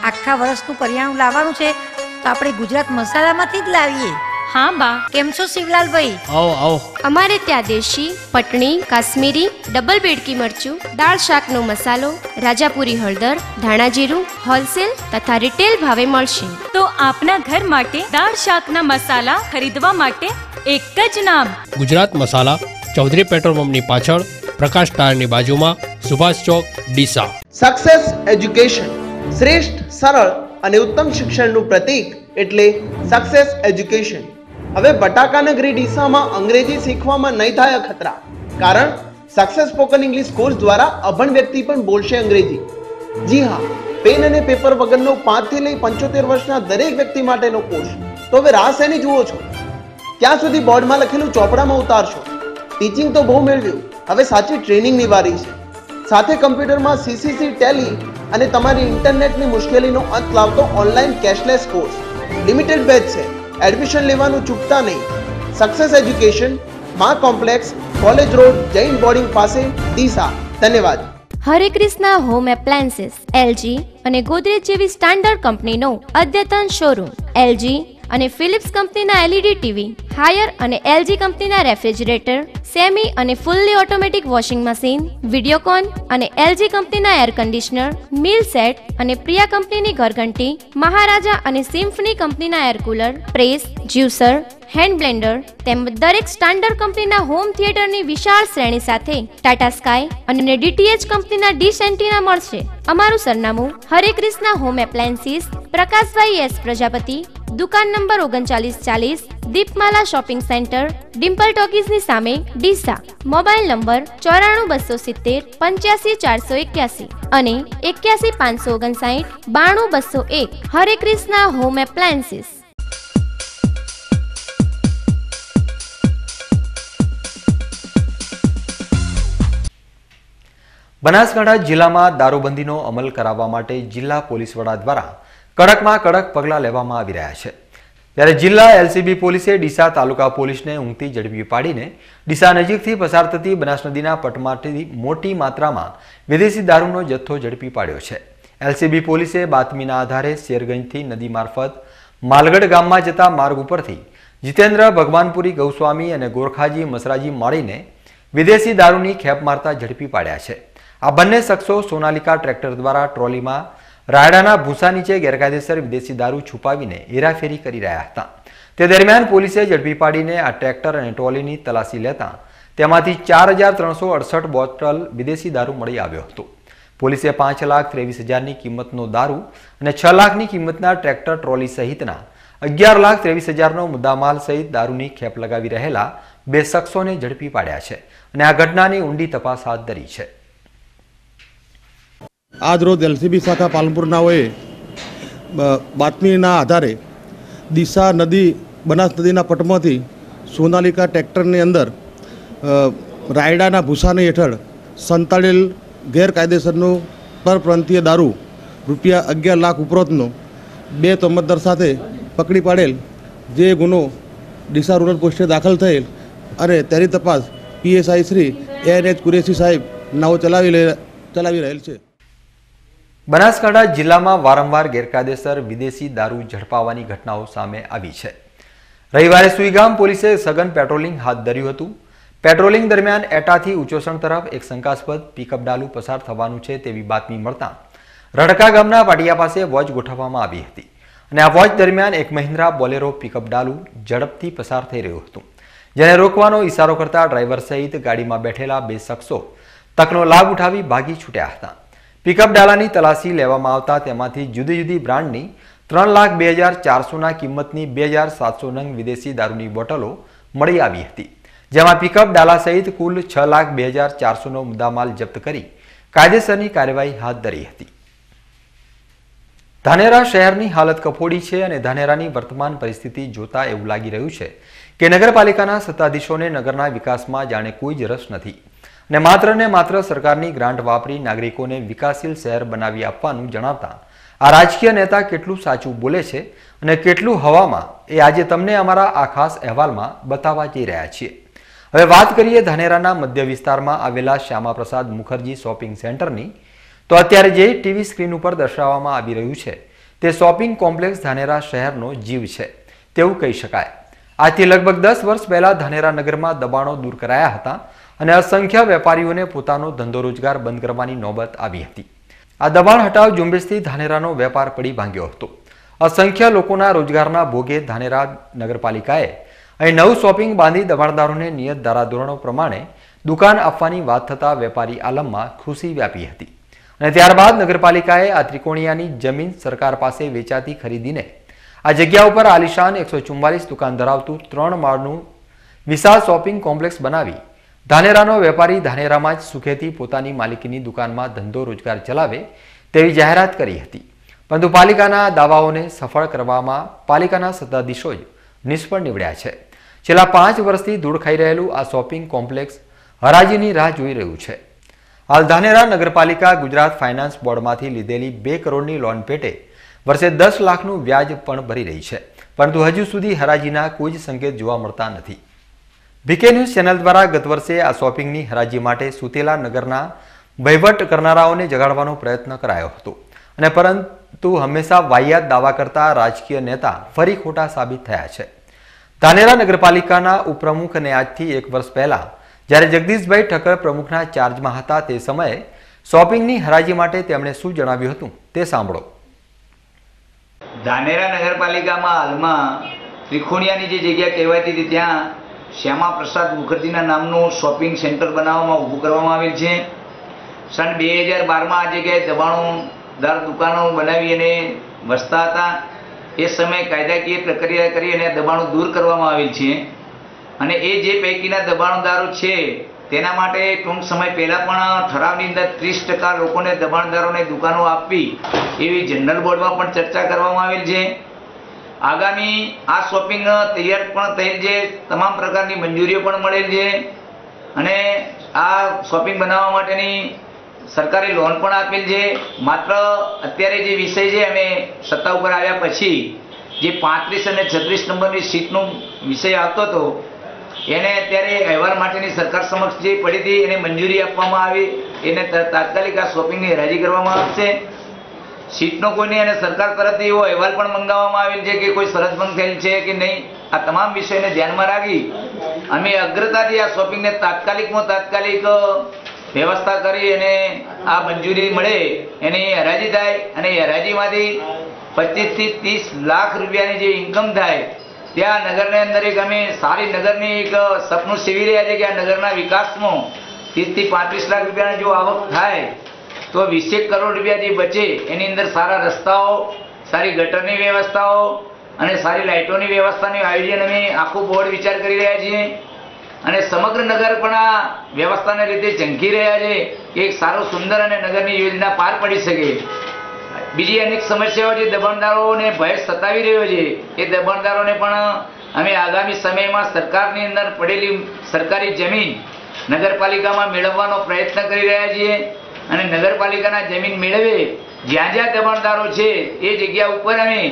Speaker 18: આખા વર્ષનું કરિયાણું લાવવાનું છે તો આપણે ગુજરાત મસાલામાંથી જ લાવીએ.
Speaker 19: હા બા.
Speaker 18: કેમ છો શિવલાલભાઈ?
Speaker 17: આવો આવો.
Speaker 20: અમારે ત્યાં દેશી, પટણી, કાશ્મીરી, ડબલ બેડકી મરચું, દાળ શાકનો મસાલો, રાજાપુરી હળદર, ધાણા જીરું હોલસેલ તથા રિટેલ ભાવે મળશે.
Speaker 19: તો આપના ઘર માટે દાળ શાકના મસાલા ખરીદવા માટે એક જ નામ,
Speaker 21: ગુજરાત મસાલા, ચૌધરી પેટ્રોલ પંપની પાછળ, પ્રકાશ ટાયરની બાજુમાં, સુભાષ ચોક, ડીસા.
Speaker 22: સક્સેસ એજ્યુકેશન, શ્રેષ્ઠ, સરળ અને ઉત્તમ શિક્ષણનું પ્રતીક એટલે સક્સેસ એજ્યુકેશન. હવે બટાકાનગરી ડીસામાં અંગ્રેજી શીખવામાં નહીં થાય અખતરા, કારણ સક્સેસ સ્પોકન ઇંગ્લિશ કોર્સ દ્વારા અભણ વ્યક્તિ પણ બોલશે અંગ્રેજી. જી હા, પેન અને પેપર વગરનો 5 થી લઈ 75 વર્ષના દરેક વ્યક્તિ માટેનો કોર્સ. તો હવે રાહ શેની જુઓ છો? ક્યાં સુધી બોર્ડમાં લખેલું ચોપડામાં ઉતારશો? ટીચિંગ તો બહુ મેળવ્યું, હવે સાચી ટ્રેનિંગની વારી છે. સાથે કમ્પ્યુટરમાં સીસીસી, ટેલી અને તમારી ઇન્ટરનેટની મુશ્કેલીનો અંત લાવતો online cashless course. Limited batch છે. એડમિશન લેવાનું ચૂકતા નહીં. Success education, Maa complex, college road, Jain boarding પાસે, ડીસા. ધન્યવાદ.
Speaker 20: હરે કૃષ્ણા હોમ એપ્લાયન્સીસ, એલજી અને ગોદરેજ જેવી સ્ટાન્ડર્ડ કંપનીનો અદ્યતન શોરૂમ. એલજી અને ફિલિપ્સ કંપનીના એલઈડી ટીવી, હાયર અને એલજી કંપનીના રેફ્રિજરેટર, સેમી અને fully automatic washing machine, Videocon અને એલજી કંપનીના એર કન્ડિશનર, મીલ સેટ અને પ્રિયા કંપનીની ઘરઘંટી, મહારાજા અને સિમ્ફની કંપનીના air cooler, press, juicer, hand Blender તેમજ દરેક સ્ટાન્ડર્ડ કંપનીના હોમ થિયેટરની વિશાળ શ્રેણી સાથે ટાટા સ્કાય અને ડીટીએચ કંપનીના ડીશ એન્ટીના મળશે. અમારું સરનામું હરે Krishna home appliances, Prakashbhai S Prajapati, દુકાન નંબર 3940, દીપમાલા શોપિંગ સેન્ટર, ડિમ્પલ ટોકીઝની સામે, ડીસા. મોબાઈલ નંબર 94270 85481 અને 81559 92201. હરે કૃષ્ણા હોમ એપ્લાયન્સીસ.
Speaker 1: બનાસકાંઠા જિલ્લામાં દારૂબંધીનો અમલ કરાવવા માટે જિલ્લા પોલીસ વડા દ્વારા કડકમાં કડક પગલાં લેવામાં આવી રહ્યા છે. ત્યારે જિલ્લા એલસીબી પોલીસે ડીસા તાલુકા પોલીસને ઊંઘતી ઝડપી પાડીને ડીસા નજીકથી પસાર થતી બનાસ નદીના પટમાંથી મોટી માત્રામાં વિદેશી દારૂનો જથ્થો ઝડપી પાડ્યો છે. એલસીબી પોલીસે બાતમીના આધારે શેરગંજથી નદી મારફત માલગઢ ગામમાં જતા માર્ગ ઉપરથી જીતેન્દ્ર ભગવાનપુરી ગૌસ્વામી અને ગોરખાજી મસરાજી માળીને વિદેશી દારૂની ખેપ મારતા ઝડપી પાડ્યા છે. આ બંને શખ્સો સોનાલિકા ટ્રેક્ટર દ્વારા ટ્રોલીમાં રાયડાના ભૂસા નીચે ગેરકાયદેસર વિદેશી દારૂ છુપાવીને હેરાફેરી કરી રહ્યા હતા. તે દરમિયાન પોલીસે ઝડપી પાડીને આ ટ્રેક્ટર અને ટ્રોલીની તલાશી લેતા તેમાંથી 4368 બોટલ વિદેશી દારૂ મળી આવ્યો હતો. પોલીસે 5,23,000ની કિંમતનો દારૂ અને 6 લાખની કિંમતના ટ્રેક્ટર ટ્રોલી સહિતના 11,23,000નો મુદ્દામાલ સહિત દારૂની ખેપ લગાવી રહેલા બે શખ્સોને ઝડપી પાડ્યા છે અને આ ઘટનાની ઊંડી તપાસ હાથ ધરી છે.
Speaker 2: આજ રોજ એલસીબી શાખા પાલનપુરનાઓએ બાતમીના આધારે ડીસા નદી બનાસ નદીના પટમાંથી સોનાલિકા ટ્રેક્ટરની અંદર રાયડાના ભૂસાની હેઠળ સંતાડેલ ગેરકાયદેસરનું પરપ્રાંતીય દારૂ રૂપિયા 11 લાખ ઉપરોતનો બે તોમતદાર સાથે પકડી પાડેલ, જે ગુનો ડીસા રૂરલ પોસ્ટે દાખલ થયેલ અને તેની તપાસ પીએસઆઈ શ્રી ANH કુરેશી સાહેબ નાઓ ચલાવી રહેલ છે.
Speaker 1: બનાસકાંઠા જિલ્લામાં વારંવાર ગેરકાયદેસર વિદેશી દારૂ ઝડપાવાની ઘટનાઓ સામે આવી છે. રવિવારે સુઈગામ પોલીસે સઘન પેટ્રોલિંગ હાથ ધર્યું હતું. પેટ્રોલિંગ દરમિયાન એટાથી ઉચોસણ તરફ એક શંકાસ્પદ પિકઅપ ડાલુ પસાર થવાનું છે તેવી બાતમી મળતા રડકા ગામના પાટિયા પાસે વોચ ગોઠવવામાં આવી હતી અને આ વોચ દરમિયાન એક મહિન્દ્રા બોલેરો પિકઅપ ડાલુ ઝડપથી પસાર થઈ રહ્યું હતું, જેને રોકવાનો ઇશારો કરતા ડ્રાઈવર સહિત ગાડીમાં બેઠેલા બે શખ્સો તકનો લાભ ઉઠાવી ભાગી છૂટ્યા હતા. પિકઅપ ડાલાની તલાશી લેવામાં આવતા તેમાંથી જુદી જુદી બ્રાન્ડની 3,02,400ના કિંમતની 2,700 નંગ વિદેશી દારૂની બોટલો મળી આવી હતી, જેમાં પિકઅપ ડાલા સહિત કુલ 6,02,400નો મુદ્દામાલ જપ્ત કરી કાયદેસરની કાર્યવાહી હાથ ધરી હતી. ધાનેરા શહેરની હાલત કફોડી છે અને ધાનેરાની વર્તમાન પરિસ્થિતિ જોતા એવું લાગી રહ્યું છે કે નગરપાલિકાના સત્તાધીશોને નગરના વિકાસમાં જાણે કોઈ જ રસ નથી અને માત્ર સરકારની ગ્રાન્ટ વાપરી નાગરિકોને વિકાસશીલ શહેર બનાવી આપવાનું જણાવતા આ રાજકીય નેતા કેટલું સાચું બોલે છે અને કેટલું હવામાં એ આજે તમને અમારા આ ખાસ અહેવાલમાં બતાવવા જઈ રહ્યા છીએ. હવે વાત કરીએ ધાનેરાના મધ્ય વિસ્તારમાં આવેલા શ્યામાપ્રસાદ મુખર્જી શોપિંગ સેન્ટરની, તો અત્યારે જે ટીવી સ્ક્રીન ઉપર દર્શાવવામાં આવી રહ્યું છે તે શોપિંગ કોમ્પ્લેક્સ ધાનેરા શહેરનો જીવ છે તેવું કહી શકાય. આજથી લગભગ 10 વર્ષ પહેલા ધાનેરા નગરમાં દબાણો દૂર કરાયા હતા અને અસંખ્ય વેપારીઓને પોતાનો ધંધો રોજગાર બંધ કરવાની નોબત આવી હતી. આ દબાણ હટાવ ઝુંબેશથી ધાનેરાનો વેપાર પડી ભાંગ્યો હતો. અસંખ્ય લોકોના રોજગારના ભોગે ધાનેરા નગરપાલિકાએ અહીં નવું શોપિંગ બાંધી દબાણદારોને નિયત ધારાધોરણો પ્રમાણે દુકાન આપવાની વાત થતાં વેપારી આલમમાં ખુશી વ્યાપી હતી અને ત્યારબાદ નગરપાલિકાએ આ ત્રિકોણિયાની જમીન સરકાર પાસે વેચાતી ખરીદીને આ જગ્યા ઉપર આલિશાન 144 દુકાન ધરાવતું 3 માળનું વિશાળ શોપિંગ કોમ્પ્લેક્સ બનાવી ધાનેરાનો વેપારી ધાનેરામાં જ સુખેથી પોતાની માલિકીની દુકાનમાં ધંધો રોજગાર ચલાવે તેવી જાહેરાત કરી હતી. પરંતુ પાલિકાના દાવાઓને સફળ કરવામાં પાલિકાના સત્તાધીશો જ નિષ્ફળ નીવડ્યા છે. છેલ્લા 5 વર્ષથી ધૂળ ખાઈ રહેલું આ શોપિંગ કોમ્પ્લેક્સ હરાજીની રાહ જોઈ રહ્યું છે. હાલ ધાનેરા નગરપાલિકા ગુજરાત ફાઇનાન્સ બોર્ડમાંથી લીધેલી 2 કરોડની લોન પેટે વર્ષે 10 લાખનું વ્યાજ પણ ભરી રહી છે, પરંતુ હજુ સુધી હરાજીના કોઈ જ સંકેત જોવા મળતા નથી. બીકે ન્યૂઝ ચેનલ દ્વારા ગત વર્ષે આ શોપિંગની હરાજી માટે સુતેલા નગરના વહીવટ કરનારાઓને જગાડવાનો પ્રયત્ન કરાયો હતો, અને પરંતુ હંમેશા વાહિયાત દાવા કરતા રાજકીય નેતા ફરી ખોટા સાબિત થયા છે. ધાનેરા નગરપાલિકાના ઉપપ્રમુખ અને આજથી 1 વર્ષ પહેલા જ્યારે જગદીશભાઈ ઠક્કર પ્રમુખના ચાર્જમાં હતા તે સમયે શોપિંગની હરાજી માટે તેમણે શું જણાવ્યું હતું તે સાંભળો.
Speaker 4: ધાનેરા નગરપાલિકામાં હાલમાં ત્રિકોણિયાની જે જગ્યા કહેવાતી હતી ત્યાં શ્યામા પ્રસાદ મુખર્જીના નામનું શોપિંગ સેન્ટર બનાવવામાં ઊભું કરવામાં આવેલ છે. સન 2012માં આ જગ્યાએ દબાણોદાર દુકાનો બનાવી અને વસતા હતા. એ સમયે કાયદાકીય પ્રક્રિયા કરી અને દબાણો દૂર કરવામાં આવેલ છે, અને એ જે પૈકીના દબાણદારો છે તેના માટે ટૂંક સમય પહેલાં પણ ઠરાવની અંદર 30% લોકોને દબાણદારોને દુકાનો આપવી એવી જનરલ બોર્ડમાં પણ ચર્ચા કરવામાં આવેલ છે. આગામી આ શોપિંગ તૈયાર પણ થયેલ છે, તમામ પ્રકારની મંજૂરીઓ પણ મળેલ છે, અને આ શોપિંગ બનાવવા માટેની સરકારી લોન પણ આપેલ છે. માત્ર અત્યારે જે વિષય છે અમે સત્તા ઉપર આવ્યા પછી જે 35 અને 36 નંબરની સીટનો વિષય આવતો હતો એને અત્યારે અહેવાલ માટેની સરકાર સમક્ષ જે પડી હતી એને મંજૂરી આપવામાં આવી, એને તાત્કાલિક આ શોપિંગની હરાજી કરવામાં આવશે. સીટનો કોઈ નહીં, અને સરકાર તરફથી એવો અહેવાલ પણ મંગાવવામાં આવેલ છે કે કોઈ શરત ભંગ થયેલ છે કે નહીં. આ તમામ વિષયને ધ્યાનમાં રાખી અમે અગ્રતાથી આ શોપિંગને તાત્કાલિકમાં તાત્કાલિક વ્યવસ્થા કરી અને આ મંજૂરી મળે એની હરાજી થાય, અને એ હરાજીમાંથી 25 થી 30 લાખ રૂપિયાની જે ઇન્કમ થાય ત્યાં નગરની અંદર એક અમે સારી નગરની એક સપનું સેવી રહ્યા છે કે આ નગરના વિકાસમાં 30 થી 35 લાખ રૂપિયાની જો આવક થાય તો 20 કરોડ રૂપિયા જે બચે એની અંદર સારા રસ્તાઓ, સારી ગટરની વ્યવસ્થાઓ અને સારી લાઇટોની વ્યવસ્થાનું આયોજન અમે આખું બોર્ડ વિચાર કરી રહ્યા છીએ, અને સમગ્ર નગર પણ આ વ્યવસ્થાને લીધે ઝંખી રહ્યા છે કે એક સારો સુંદર અને નગરની યોજના પાર પડી શકે. બીજી અનેક સમસ્યાઓ જે દબાણદારોને ભય સતાવી રહ્યો છે એ દબાણદારોને પણ અમે આગામી સમયમાં સરકારની અંદર પડેલી સરકારી જમીન નગરપાલિકામાં મેળવવાનો પ્રયત્ન કરી રહ્યા છીએ, અને નગરપાલિકાના જમીન મેળવે જ્યાં જ્યાં દબાણદારો છે એ જગ્યા ઉપર અમે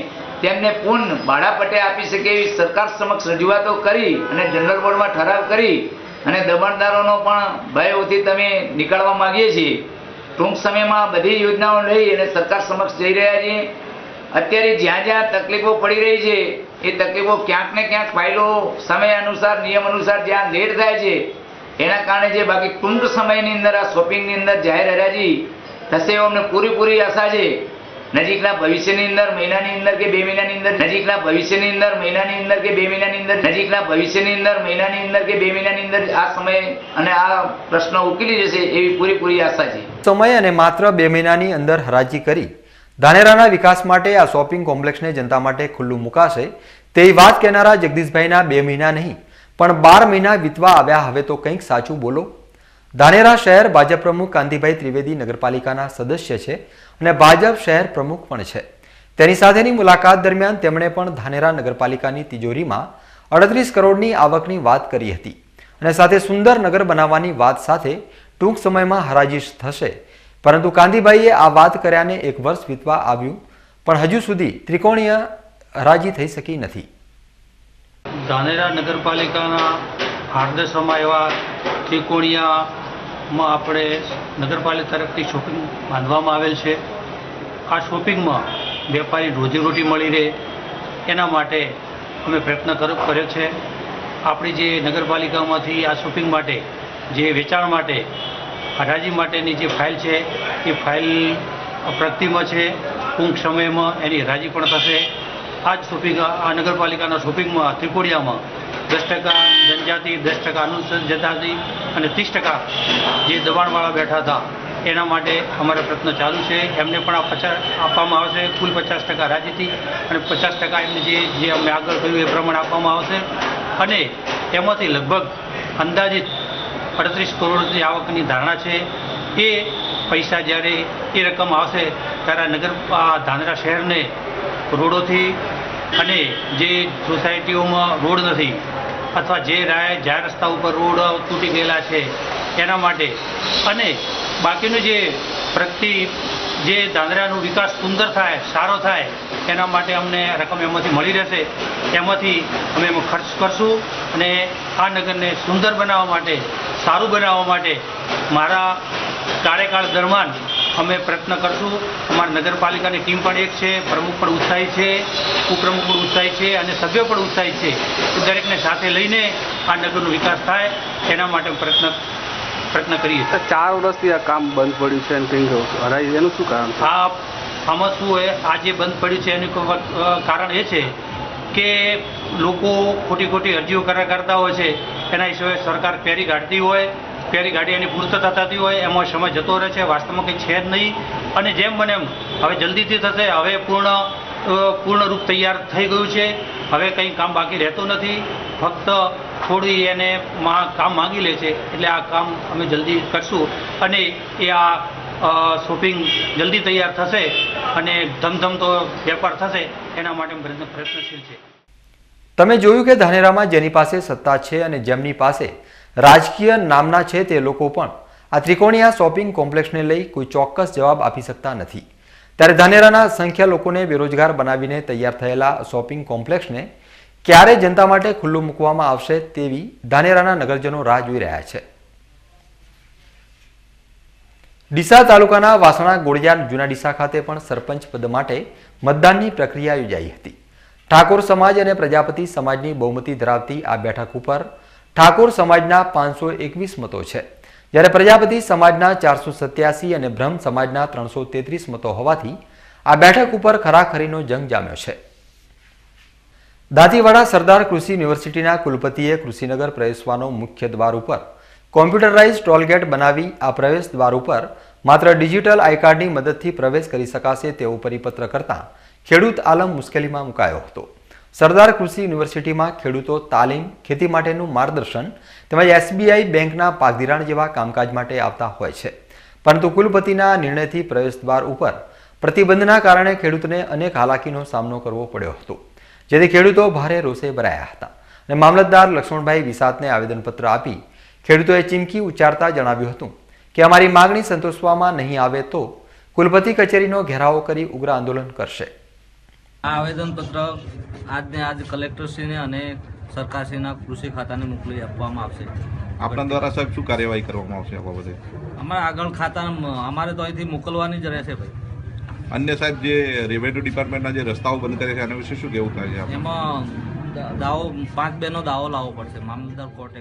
Speaker 4: તેમને પૂર્ણ ભાડાપટ્ટે આપી શકે એવી સરકાર સમક્ષ રજૂઆતો કરી અને જનરલ બોર્ડમાં ઠરાવ કરી અને દબાણદારોનો પણ ભયથી તમે નીકાળવા માંગીએ છીએ. ટૂંક સમયમાં બધી યોજનાઓ લઈ અને સરકાર સમક્ષ જઈ રહ્યા છીએ. અત્યારે જ્યાં જ્યાં તકલીફો પડી રહી છે એ તકલીફો ક્યાંક ને ક્યાંક ફાઇલો સમય અનુસાર નિયમ અનુસાર જ્યાં લેટ થાય છે એના કારણે જે બાકી ટૂંક સમયની અંદર આ શોપિંગની અંદર જાહેર હરાજી થશે એવો અમને પૂરેપૂરી આશા છે. નજીકના ભવિષ્યની અંદર મહિનાની અંદર કે 2 મહિનાની અંદર નજીકના ભવિષ્યની અંદર મહિનાની અંદર કે 2 મહિનાની અંદર નજીકના ભવિષ્યની અંદર મહિનાની અંદર કે 2 મહિનાની અંદર આ સમય અને આ પ્રશ્ન ઉકેલી જશે એવી પૂરેપૂરી આશા છે.
Speaker 1: સમય અને માત્ર 2 મહિનાની અંદર હરાજી કરી ધાનેરાના વિકાસ માટે આ શોપિંગ કોમ્પ્લેક્સને જનતા માટે ખુલ્લું મુકાશે તેવી વાત કહેનારા જગદીશભાઈના 2 મહિના નહીં પણ 12 મહિના વીતવા આવ્યા. હવે તો કંઈક સાચું બોલો. ધાનેરા શહેર ભાજપ પ્રમુખ કાંતિભાઈ ત્રિવેદી નગરપાલિકાના સદસ્ય છે અને ભાજપ શહેર પ્રમુખ પણ છે. તેની સાથેની મુલાકાત દરમિયાન તેમણે પણ ધાનેરા નગરપાલિકાની તિજોરીમાં 38 કરોડની આવકની વાત કરી હતી, અને સાથે સુંદર નગર બનાવવાની વાત સાથે ટૂંક સમયમાં હરાજી થશે. પરંતુ કાંતિભાઈએ આ વાત કર્યાને 1 વર્ષ વીતવા આવ્યું પણ હજુ સુધી ત્રિકોણીય હરાજી થઈ શકી નથી.
Speaker 5: ધાનેરા નગરપાલિકાના આદર્શમાં એવા ત્રિકોણિયામાં આપણે નગરપાલિકા તરફથી શોપિંગ બાંધવામાં આવેલ છે. આ શોપિંગમાં વેપારી રોજીરોટી મળી રહે એના માટે અમે પ્રયત્ન કર્યો છે. આપણી જે નગરપાલિકામાંથી આ શોપિંગ માટે જે વેચાણ માટે હરાજી માટેની જે ફાઇલ છે એ ફાઇલ પ્રગતિમાં છે. ટૂંક સમયમાં એની હરાજી પણ થશે. આ જ શોપિંગ આ નગરપાલિકાના શોપિંગમાં ત્રિકોણિયામાં 10% જનજાતિ, 10% અનુસૂચિત જાતિ અને 30% જે દબાણવાળા બેઠા હતા એના માટે અમારા પ્રયત્ન ચાલુ છે. એમને પણ આપવામાં આવશે કુલ 50% હરાજીથી, અને 50% એમને જે અમે આગળ કહ્યું એ પ્રમાણે આપવામાં આવશે. અને એમાંથી લગભગ અંદાજિત 38 કરોડની આવકની ધારણા છે. એ પૈસા જ્યારે એ રકમ આવશે ત્યારે ધાનેરા શહેરને રોડોથી અને જે સોસાયટીઓમાં રોડ નથી અથવા જે જાહેર રસ્તા ઉપર રોડ તૂટી ગયેલા છે એના માટે, અને બાકીનું જે પ્રગતિ જે ધાનેરાનો વિકાસ સુંદર થાય, સારો થાય એના માટે અમને રકમ એમાંથી મળી રહેશે, એમાંથી અમે એમાં ખર્ચ કરશું અને આ નગરને સુંદર બનાવવા માટે, સારું બનાવવા માટે મારા કાર્યકાળ દરમિયાન અમે પ્રયત્ન કરશું. અમારી નગરપાલિકાની ટીમ પણ એક છે, પ્રમુખ પણ ઉત્સાહી છે, ઉપપ્રમુખ પણ ઉત્સાહી છે અને સભ્યો પણ ઉત્સાહી છે. દરેકને સાથે લઈને આ નગરનો વિકાસ થાય એના માટે પ્રયત્ન કરીએ.
Speaker 3: 4 વર્ષથી આ કામ બંધ પડ્યું છે અને કંઈ હરાય એનું શું કારણ છે?
Speaker 5: આમાં શું હોય, આ જે બંધ પડ્યું છે એનું કારણ એ છે કે લોકો ખોટી ખોટી અરજીઓ કરતા હોય છે. એના હિસાબે સરકાર પેરી કાઢતી હોય, પેરી ગાડી એની પૂર્તતા થતી હોય, એમાં સમય જતો રહે છે. વાસ્તવમાં કંઈ છે જ નહીં અને જેમ બને એમ હવે જલ્દીથી થશે. હવે પૂર્ણ રૂપ તૈયાર થઈ ગયું છે. હવે કંઈ કામ બાકી રહેતું નથી, ફક્ત થોડી એને કામ માંગી લે છે. એટલે આ કામ અમે જલ્દી કરશું અને એ આ શોપિંગ જલ્દી તૈયાર થશે અને ધમધમતો વેપાર થશે એના માટે પ્રયત્નશીલ છે.
Speaker 1: તમે જોયું કે ધાનેરામાં જેની પાસે સત્તા છે અને જેમની પાસે રાજકીય નામના છે તે લોકો પણ આ ત્રિકોણીયા શોપિંગ કોમ્પ્લેક્સને લઈ કોઈ ચોક્કસ જવાબ આપી શકતા નથી. ત્યારે ધાનેરાના અસંખ્ય લોકોને બેરોજગાર બનાવીને તૈયાર થયેલા શોપિંગ કોમ્પ્લેક્સને ક્યારે જનતા માટે ખુલ્લું મૂકવામાં આવશે તેવી ધાનેરાના નગરજનો રાહ જોઈ રહ્યા છે. ડીસા તાલુકાના વાસણા ગોળિયાર જૂના ડીસા ખાતે પણ સરપંચ પદ માટે મતદાનની પ્રક્રિયા યોજાઈ હતી. ઠાકોર સમાજ અને પ્રજાપતિ સમાજની બહુમતી ધરાવતી આ બેઠક ઉપર ઠાકોર સમાજના 521 મતો છે, જ્યારે પ્રજાપતિ સમાજના 487 અને બ્રહ્મ સમાજના 333 મતો હોવાથી આ બેઠક ઉપર ખરાખરીનો જંગ જામ્યો છે. દાંતીવાડા સરદાર કૃષિ યુનિવર્સિટીના કુલપતિએ કૃષિનગર પ્રવેશવાનો મુખ્ય દ્વાર ઉપર કોમ્પ્યુટરાઇઝ ટોલગેટ બનાવી આ પ્રવેશ દ્વાર ઉપર માત્ર ડિજિટલ આઈ કાર્ડની મદદથી પ્રવેશ કરી શકાશે તેવો પરિપત્ર કરતા ખેડૂત આલમ મુશ્કેલીમાં મુકાયો હતો. સરદાર કૃષિ યુનિવર્સિટીમાં ખેડૂતો તાલીમ, ખેતી માટેનું માર્ગદર્શન તેમજ એસબીઆઈ બેંકના પાકધિરાણ જેવા કામકાજ માટે આવતા હોય છે, પરંતુ કુલપતિના નિર્ણયથી પ્રવેશદ્વાર ઉપર પ્રતિબંધના કારણે ખેડૂતને અનેક હાલાકીનો સામનો કરવો પડ્યો હતો, જેથી ખેડૂતો ભારે રોષે ભરાયા હતા અને મામલતદાર લક્ષ્મણભાઈ વિસાતને આવેદનપત્ર આપી ખેડૂતોએ ચીમકી ઉચ્ચારતા જણાવ્યું હતું કે અમારી માગણી સંતોષવામાં નહીં આવે તો કુલપતિ કચેરીનો ઘેરાવો કરી ઉગ્ર આંદોલન કરશે.
Speaker 6: આ આવેદનપત્ર આજને આજ કલેક્ટરશ્રીને અને સરકારશ્રીના કૃષિ ખાતાને મોકલી આપવામાં આવશે.
Speaker 23: આપણા દ્વારા સાહેબ શું કાર્યવાહી કરવામાં આવશે આ બાબતે?
Speaker 6: અમારા આગળ ખાતા અમારે તો અહીંથી મોકલવાની જ રહેશે ભાઈ.
Speaker 23: અન્ય સાહેબ જે રેવન્યુ ડિપાર્ટમેન્ટના જે રસ્તાઓ બંધ કરે છે એના વિશે શું કહેવું થાય છે?
Speaker 6: એમાં દાવો 5-2 નો દાવો લાવવો પડશે મામલતદાર કોર્ટે.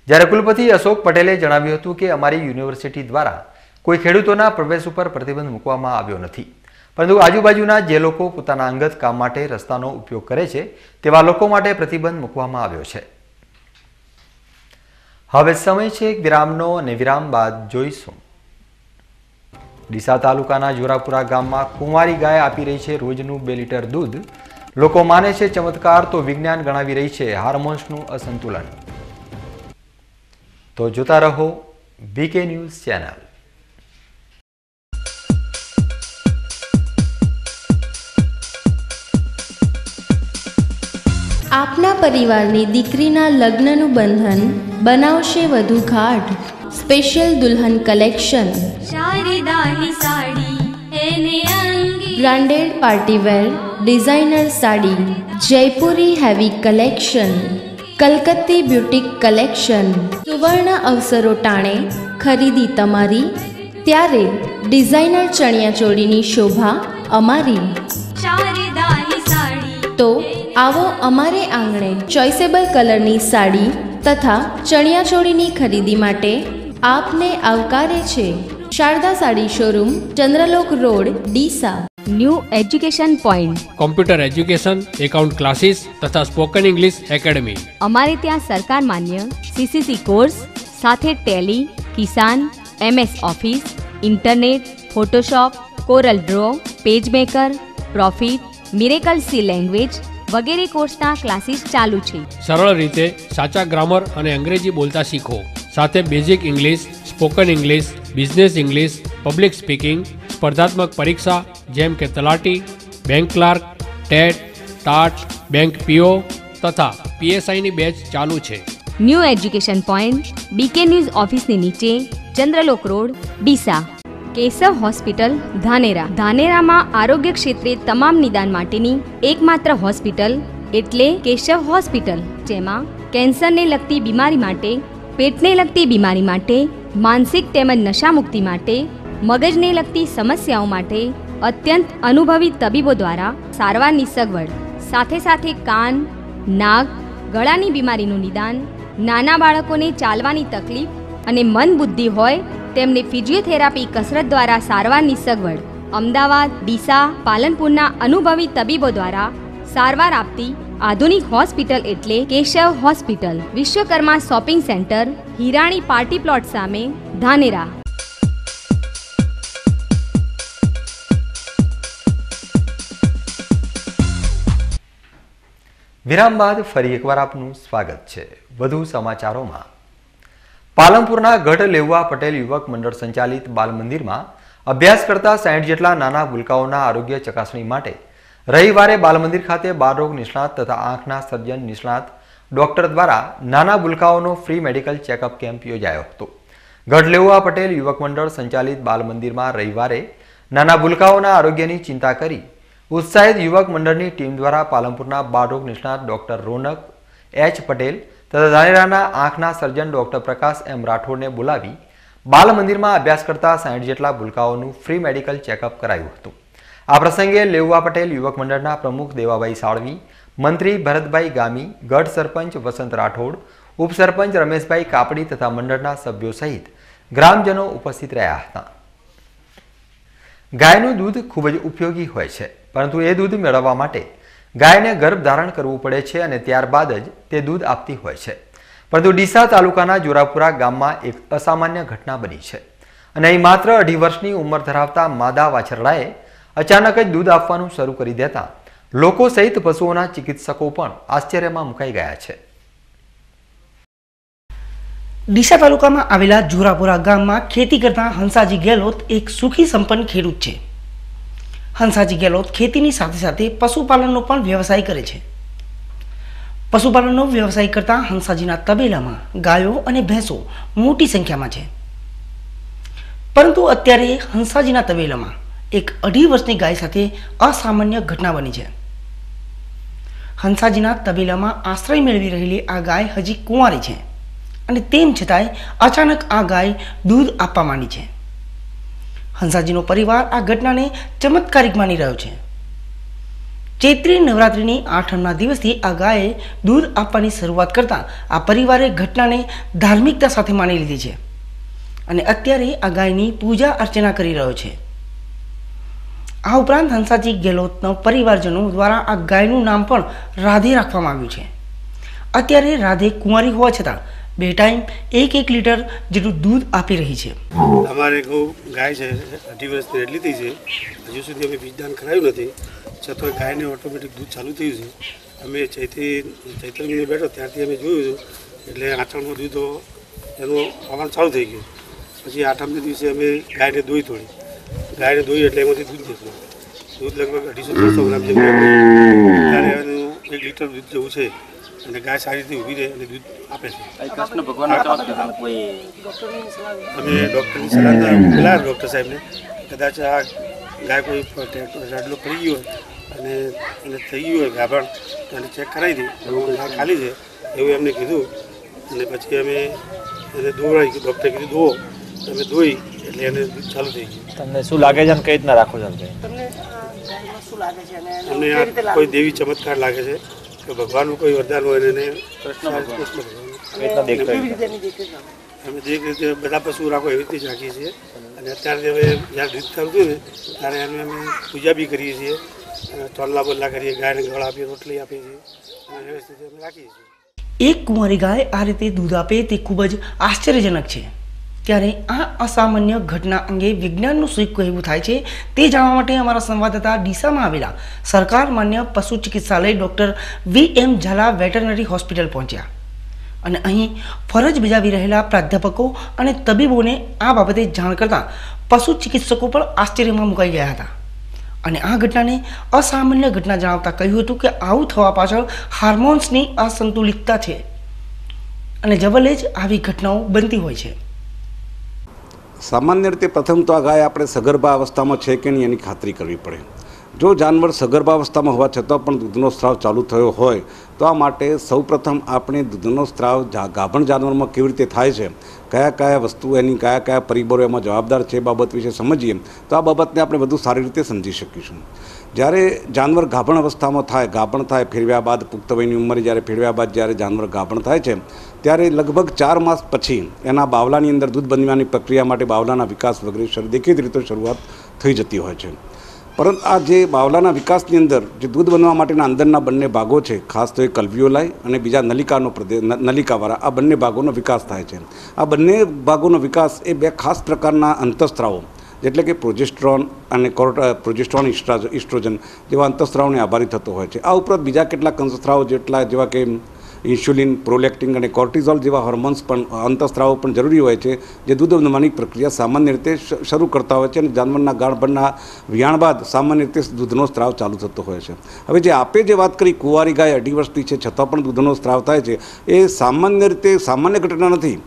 Speaker 1: જ્યારે કુલપતિ અશોક પટેલે જણાવ્યું હતું કે અમારી યુનિવર્સિટી દ્વારા કોઈ ખેડૂતોના પ્રવેશ ઉપર પ્રતિબંધ મૂકવામાં આવ્યો નથી, પરંતુ આજુબાજુના જે લોકો પોતાના અંગત કામ માટે રસ્તાનો ઉપયોગ કરે છે તેવા લોકો માટે પ્રતિબંધ મૂકવામાં આવ્યો છે. હવે સમય છે એક વિરામનો અને વિરામ બાદ જોઈશું. ડીસા તાલુકાના જોરાપુરા ગામમાં કુંવારી ગાય આપી રહી છે રોજનું 2 લીટર દૂધ. લોકો માને છે ચમત્કાર તો વિજ્ઞાન ગણાવી રહી છે હાર્મોન્સનું અસંતુલન. તો જોતા રહો બીકે ન્યૂઝ ચેનલ.
Speaker 20: આપના પરિવારની દીકરીના લગ્નનું બંધન બનાવશે વધુ ગાઢ. સ્પેશિયલ દુલ્હન collection, branded partywear designer sari, Jaipuri heavy collection, Kalkatti boutique collection. સુવર્ણ અવસરો ટાણે ખરીદી તમારી, ત્યારે ડિઝાઇનર ચણિયાચોળીની શોભા અમારી. તો આવો અમારે આંગણે ચોઇસેબલ કલરની સાડી તથા ચણિયાચોળીની ખરીદી માટે આપને આવકારે છે Sharda sari showroom, Chandralok road, Deesa.
Speaker 24: New education point,
Speaker 21: computer education, account classes તથા સ્પોકન ઇંગ્લિશ એકેડમી.
Speaker 24: અમારે ત્યાં સરકાર માન્ય CCC કોર્સ સાથે Tally, Kisan, MS Office, internet, Photoshop, Corel Draw, PageMaker, Profit, Miracle C language વગેરે કોર્સના ક્લાસીસ ચાલુ છે.
Speaker 21: સરળ રીતે સાચા ગ્રામર અને અંગ્રેજી બોલતા શીખો, સાથે basic English, spoken English, business English, public speaking, સ્પર્ધાત્મક પરીક્ષા જેમ કે તલાટી, bank clerk, TET, TAT, bank PO તથા PSIની બેચ ચાલુ છે.
Speaker 24: New education point, BK news ઓફિસની નીચે, ચંદ્રલોક રોડ, ડીસા. કેશવ હોસ્પિટલ, ધાનેરા. ધાનેરામાં આરોગ્ય ક્ષેત્રે તમામ નિદાન માટેની એકમાત્ર હોસ્પિટલ એટલે કેશવ હોસ્પિટલ, જેમાં કેન્સરને લગતી બીમારી માટે, પેટને લગતી બીમારી માટે, માનસિક તેમજ નશામુક્તિ માટે, મગજને લગતી સમસ્યાઓ માટે અત્યંત અનુભવી તબીબો દ્વારા સારવારની સગવડ, સાથે સાથે કાન, નાક, ગળાની બીમારીનું નિદાન, નાના બાળકોને ચાલવાની તકલીફ અને મન બુદ્ધિ હોય તેમને ફિઝિયોથેરાપી કસરત દ્વારા સારવારની સગવડ. અમદાવાદ, ડીસા, પાલનપુરના અનુભવી તબીબો દ્વારા સારવાર આપતી આધુનિક હોસ્પિટલ એટલે Keshav hospital. Vishwakarma shopping centre, Hirani party plot સામે, ધાનેરા.
Speaker 1: વિરામ બાદ ફરી એકવાર આપનું સ્વાગત છે. વધુ સમાચારોમાં, પાલનપુરના ગઢ લેઉવા પટેલ યુવક મંડળ સંચાલિત બાલ મંદિરમાં અભ્યાસ કરતા 60 જેટલા નાના ભૂલકાઓના આરોગ્ય ચકાસણી માટે રવિવારે બાલ મંદિર ખાતે બાળરોગ નિષ્ણાત તથા આંખના સર્જન નિષ્ણાત ડોક્ટર દ્વારા નાના ભૂલકાઓનો ફ્રી મેડિકલ ચેકઅપ કેમ્પ યોજાયો હતો. ગઢ લેઉવા પટેલ યુવક મંડળ સંચાલિત બાલ મંદિરમાં રવિવારે નાના ભૂલકાઓના આરોગ્યની ચિંતા કરી ઉત્સાહિત યુવક મંડળની ટીમ દ્વારા પાલનપુરના બાળરોગ નિષ્ણાત ડોક્ટર રોનક એચ પટેલ તથા ધાનેરાના આંખના સર્જન ડોક્ટર પ્રકાશ એમ રાઠોડને બોલાવી બાલ મંદિરમાં અભ્યાસ કરતા 60 જેટલા ભૂલકાઓનું ફ્રી મેડિકલ ચેકઅપ કરાયું હતું. આ પ્રસંગે લેઉવા પટેલ યુવક મંડળના પ્રમુખ દેવાભાઈ સાળવી, મંત્રી ભરતભાઈ ગામી, ગઢ સરપંચ વસંત રાઠોડ, ઉપસરપંચ રમેશભાઈ કાપડી તથા મંડળના સભ્યો સહિત ગ્રામજનો ઉપસ્થિત રહ્યા હતા. ગાયનું દૂધ ખૂબ જ ઉપયોગી હોય છે, પરંતુ એ દૂધ મેળવવા માટે ગાયને ગર્ભ ધારણ કરવું પડે છે અને ત્યારબાદ જ તે દૂધ આપતી હોય છે. પરંતુ ડીસા તાલુકાના જોરાપુરા ગામમાં એક અસામાન્ય ઘટના બની છે અને અહીં માત્ર 2.5 વર્ષની ઉંમર ધરાવતા માદા વાછરડાએ અચાનક જ દૂધ આપવાનું શરૂ કરી દેતા લોકો સહિત પશુઓના ચિકિત્સકો પણ આશ્ચર્યમાં મુકાઈ ગયા છે.
Speaker 7: ડીસા તાલુકામાં આવેલા જોરાપુરા ગામમાં ખેતી કરતા હંસાજી ગેહલોત એક સુખી સંપન્ન ખેડૂત છે. હંસાજી ગેહલોત ખેતીની સાથે સાથે પશુપાલનનો પણ વ્યવસાય કરે છે. પશુપાલનનો વ્યવસાય કરતા હંસાજીના તબેલામાં ગાયો અને ભેંસો મોટી સંખ્યામાં છે. પરંતુ અત્યારે હંસાજીના તબેલામાં એક 2.5 વર્ષની ગાય સાથે અસામાન્ય ઘટના બની છે. હંસાજીના તબેલામાં આશ્રય મેળવી રહેલી આ ગાય હજી કુંવારી છે અને તેમ છતાંય અચાનક આ ગાય દૂધ આપવા માંડી છે. હંસાજીનો પરિવાર આ ઘટનાને ચમત્કારિક માની રહ્યો છે. ચૈત્રી નવરાત્રિની આઠમના દિવસથી આ ગાયે દૂધ આપવાની શરૂઆત કરતા આ પરિવારે ઘટનાને ધાર્મિકતા સાથે માની લીધી છે અને અત્યારે આ ગાયની પૂજા અર્ચના કરી રહ્યો છે. આ ઉપરાંત હંસાજી ગેહલોતનો પરિવારજનો દ્વારા આ ગાયનું નામ પણ રાધે રાખવામાં આવ્યું છે. અત્યારે રાધે કુંવારી હોવા છતાં 2 ટાઈમ 1 લીટર જેટલું દૂધ આપી રહી છે.
Speaker 8: અમારે ગાય છે 2.5 વર્ષની એટલી થઈ છે, હજુ સુધી અમે બીજદાન કરાયું નથી, છતાં ગાયને ઓટોમેટિક દૂધ ચાલુ થયું છે. અમે ચૈત્ર મહિને બેઠો ત્યારથી અમે જોયું હતું, એટલે આઠમનું દૂધ એનું આવવાનું ચાલુ થઈ ગયું. પછી આઠમના દિવસે અમે ગાયને દોઈ તોડી, ગાયને દોઈ એટલે એમાંથી દૂધ નીકળ્યું. દૂધ લગભગ 250 ગ્રામ જેવું ત્યારે એનું 1 લીટર દૂધ જેવું છે અને ગાય સારી રીતે ઊભી રહે અને દૂધ આપે છે. અમે ડૉક્ટરની સલાહ પેલા ડૉક્ટર સાહેબને કદાચ આ ગાય કોઈ રાડલો પડી ગયો અને એને થઈ ગયું હોય ગાભણ એને ચેક કરાવી દઈએ, ગાય ખાલી છે એવું એમને કીધું. અને પછી અમે એને દોવાઈ ડૉક્ટરે કીધું દોવો, અમે દોઈ એટલે એને દૂધ ચાલુ થઈ ગયું.
Speaker 9: તમને શું લાગે છે અને કઈ રીતના રાખો છો?
Speaker 8: અમને આ કોઈ દેવી ચમત્કાર લાગે છે કે ભગવાનનું કોઈ વરદાન હોય એને અમે જે રીતે બધા પશુ રાખો એવી રીતે જ રાખીએ છીએ. અને અત્યારે હવે જ્યારે દૂધ કરતું ને ત્યારે એને અમે પૂજા બી કરીએ છીએ, ટોલના બોલના કરીએ, ગાયને ગળ આપીએ, રોટલી આપીએ છીએ અને વ્યવસ્થિત અમે રાખીએ છીએ.
Speaker 7: એક કુંવારી ગાય આ રીતે દૂધ આપે તે ખૂબ જ આશ્ચર્યજનક છે. ત્યારે આ અસામાન્ય ઘટના અંગે વિજ્ઞાનનું શું કહેવું થાય છે તે જાણવા માટે અમારા સંવાદદાતા ડીસામાં આવેલા સરકાર માન્ય પશુ ચિકિત્સાલય doctor VM Zala veterinary hospital પહોંચ્યા અને અહીં ફરજ બજાવી રહેલા પ્રાધ્યાપકો અને તબીબોને આ બાબતે જાણ કરતા પશુ ચિકિત્સકો પણ આશ્ચર્યમાં મુકાઈ ગયા હતા અને આ ઘટનાને અસામાન્ય ઘટના જણાવતા કહ્યું હતું કે આવું થવા પાછળ હાર્મોન્સની અસંતુલિતતા છે. અને જવલ્લે જ આવી ઘટનાઓ બનતી હોય છે.
Speaker 10: સામાન્ય રીતે પ્રથમ તો આ ગાય આપણે સગર્ભા અવસ્થામાં છે કે નહીં એની ખાતરી કરવી પડે. જો જાનવર સગર્ભા અવસ્થામાં હોવા છતાં પણ દૂધનો સ્ત્રાવ ચાલુ થયો હોય તો આ માટે સૌપ્રથમ આપણે દૂધનો સ્ત્રાવ ગાભણ જાનવરમાં કેવી રીતે થાય છે, કયા કયા વસ્તુ એની કયા પરિબળો એમાં જવાબદાર છે એ બાબત વિશે સમજીએ તો આ બાબતને આપણે વધુ સારી રીતે સમજી શકીશું. જ્યારે જાનવર ગાભણ અવસ્થામાં થાય, ગાભણ થાય, ફેરવ્યા બાદ પુખ્ત વયની ઉંમરે જ્યારે ફેરવ્યા બાદ જ્યારે જાનવર ગાભણ થાય છે ત્યારે લગભગ 4 માસ પછી એના બાવલાની અંદર દૂધ બનવાની પ્રક્રિયા માટે બાવલાના વિકાસ વગેરે દેખીતી રીતે શરૂઆત થઈ જતી હોય છે. પરંતુ આ જે બાવલાના વિકાસની અંદર જે દૂધ બનવા માટેના અંદરના બંને ભાગો છે, ખાસ તો એ કલ્વિયોલાઈ અને બીજા નલિકાવાળા આ બંને ભાગોનો વિકાસ થાય છે. આ બંને ભાગોનો વિકાસ એ બે ખાસ પ્રકારના અંતઃસ્ત્રાવો એટલે કે પ્રોજેસ્ટ્રોન અને ઇસ્ટ્રોજન જેવા અંતઃસ્ત્રાવોને આભારી થતો હોય છે. આ ઉપરાંત બીજા કેટલાક અંતઃસ્ત્રાવો જેવા કે ઇન્સ્યુલિન, પ્રોલેક્ટિન અને કોર્ટિઝોલ જેવા હોર્મોન્સ પણ અંતઃસ્ત્રાવો પણ જરૂરી હોય છે જે દૂધ બનવાની પ્રક્રિયા સામાન્ય રીતે શરૂ કરતા હોય છે અને જાનવરના ગાળભણના વિયાણ બાદ સામાન્ય રીતે દૂધનો સ્ત્રાવ ચાલુ થતો હોય છે. હવે જે આપે જે વાત કરી કુંવારી ગાય 2.5 વર્ષની છે છતાં પણ દૂધનો સ્ત્રાવ થાય છે એ સામાન્ય રીતે સામાન્ય ઘટના નથી,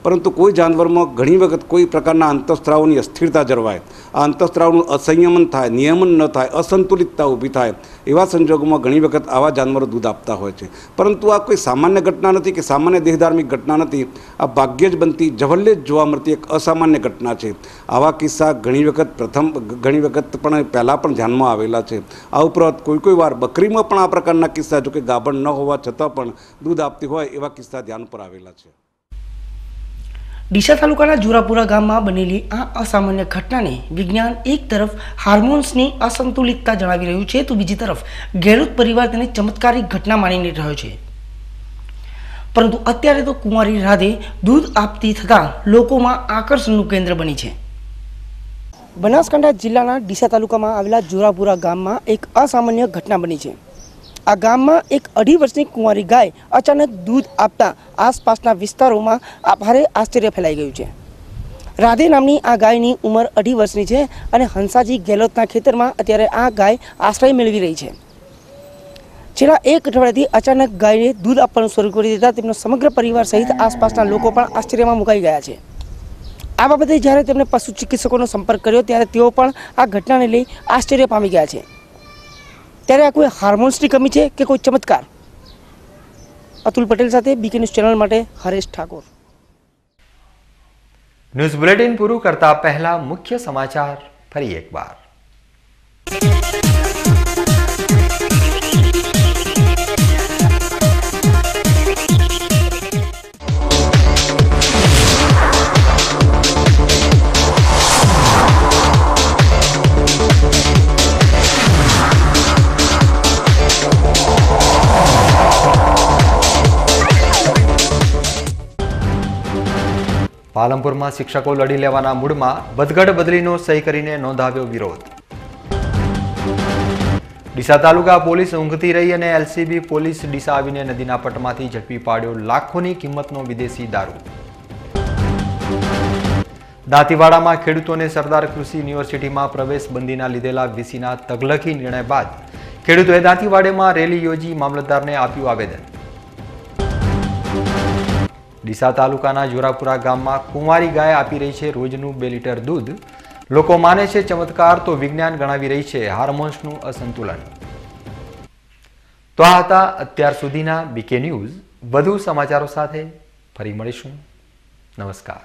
Speaker 10: પરંતુ કોઈ જાનવરમાં ઘણી વખત કોઈ પ્રકારના અંતઃસ્ત્રાવોની અસ્થિરતા જળવાય, આ અંતઃસ્ત્રાવનું અસંયમન થાય, નિયમન ન થાય, અસંતુલિતતા ઊભી થાય એવા સંજોગોમાં ઘણી વખત આવા જાનવરો દૂધ આપતા હોય છે. પરંતુ આ કોઈ સામાન્ય ઘટના નથી કે સામાન્ય દેહધાર્મિક ઘટના નથી. આ ભાગ્યે જ બનતી, જવલ્લે જ જોવા મળતી એક અસામાન્ય ઘટના છે. આવા કિસ્સા ઘણી વખત પણ પહેલાં પણ ધ્યાનમાં આવેલા છે. આ ઉપરાંત કોઈ વાર બકરીમાં પણ આ પ્રકારના કિસ્સા, જો કે ગાભણ ન હોવા છતાં પણ દૂધ આપતી હોય એવા કિસ્સા ધ્યાન પર આવેલા છે.
Speaker 7: ડીસા તાલુકાના જોરાપુરા ગામમાં બનેલી આ અસામાન્ય ઘટનાને વિજ્ઞાન એક તરફ હાર્મોન્સની અસંતુલિતતા જણાવી રહ્યું છે તો બીજી તરફ ગેહલોત પરિવાર તેને ચમત્કારિક ઘટના માની રહ્યો છે. પરંતુ અત્યારે તો કુંવારી રાધે દૂધ આપતી થતાં લોકોમાં આકર્ષણનું કેન્દ્ર બની છે. બનાસકાંઠા જિલ્લાના ડીસા તાલુકામાં આવેલા જોરાપુરા ગામમાં એક અસામાન્ય ઘટના બની છે. આ ગામમાં એક 2.5 વર્ષની કુંવારી ગાય અચાનક દૂધ આપતા આસપાસના વિસ્તારોમાં ભારે આશ્ચર્ય ફેલાઈ ગયું છે. રાધે નામની આ ગાયની ઉંમર 2.5 વર્ષની છે અને હંસાજી ગેહલોતના ખેતરમાં અત્યારે આ ગાય આશ્રય મેળવી રહી છે. છેલ્લા 1 અઠવાડિયાથી અચાનક ગાયને દૂધ આપવાનું શરૂ કરી દેતા તેમનો સમગ્ર પરિવાર સહિત આસપાસના લોકો પણ આશ્ચર્યમાં મુકાઈ ગયા છે. આ બાબતે જ્યારે તેમણે પશુ ચિકિત્સકોનો સંપર્ક કર્યો ત્યારે તેઓ પણ આ ઘટનાને લઈ આશ્ચર્ય પામી ગયા છે. ત્યારે આ કોઈ હાર્મોન્સની કમી છે કે કોઈ ચમત્કાર? અતુલ પટેલ સાથે બીકે ન્યૂઝ ચેનલ માટે હરેશ ઠાકોર.
Speaker 1: ન્યૂઝ બુલેટિન પૂરું કરતા પહેલા મુખ્ય સમાચાર ફરી એકવાર. પાલનપુરમાં શિક્ષકો લડી લેવાના મૂડમાં વધઘટ બદલીનો સહી કરીને નોંધાવ્યો વિરોધ. ડીસા તાલુકા પોલીસ ઊંઘતી રહી અને એલસીબી પોલીસ ડીસા આવીને નદીના પટમાંથી ઝડપી પાડ્યો લાખોની કિંમતનો વિદેશી દારૂ. દાંતીવાડામાં ખેડૂતોને સરદાર કૃષિ યુનિવર્સિટીમાં પ્રવેશ બંધીના લીધેલા વીસીના તગલખી નિર્ણય બાદ ખેડૂતોએ દાંતીવાડામાં રેલી યોજી મામલતદારને આપ્યું આવેદન. ડીસા તાલુકાના જોરાપુરા ગામમાં કુંવારી ગાય આપી રહી છે રોજનું 2 લીટર દૂધ. લોકો માને છે ચમત્કાર તો વિજ્ઞાન ગણાવી રહી છે હાર્મોન્સનું અસંતુલન. તો આ હતા અત્યાર સુધીના બીકે ન્યૂઝ. વધુ સમાચારો સાથે ફરી મળીશું. નમસ્કાર.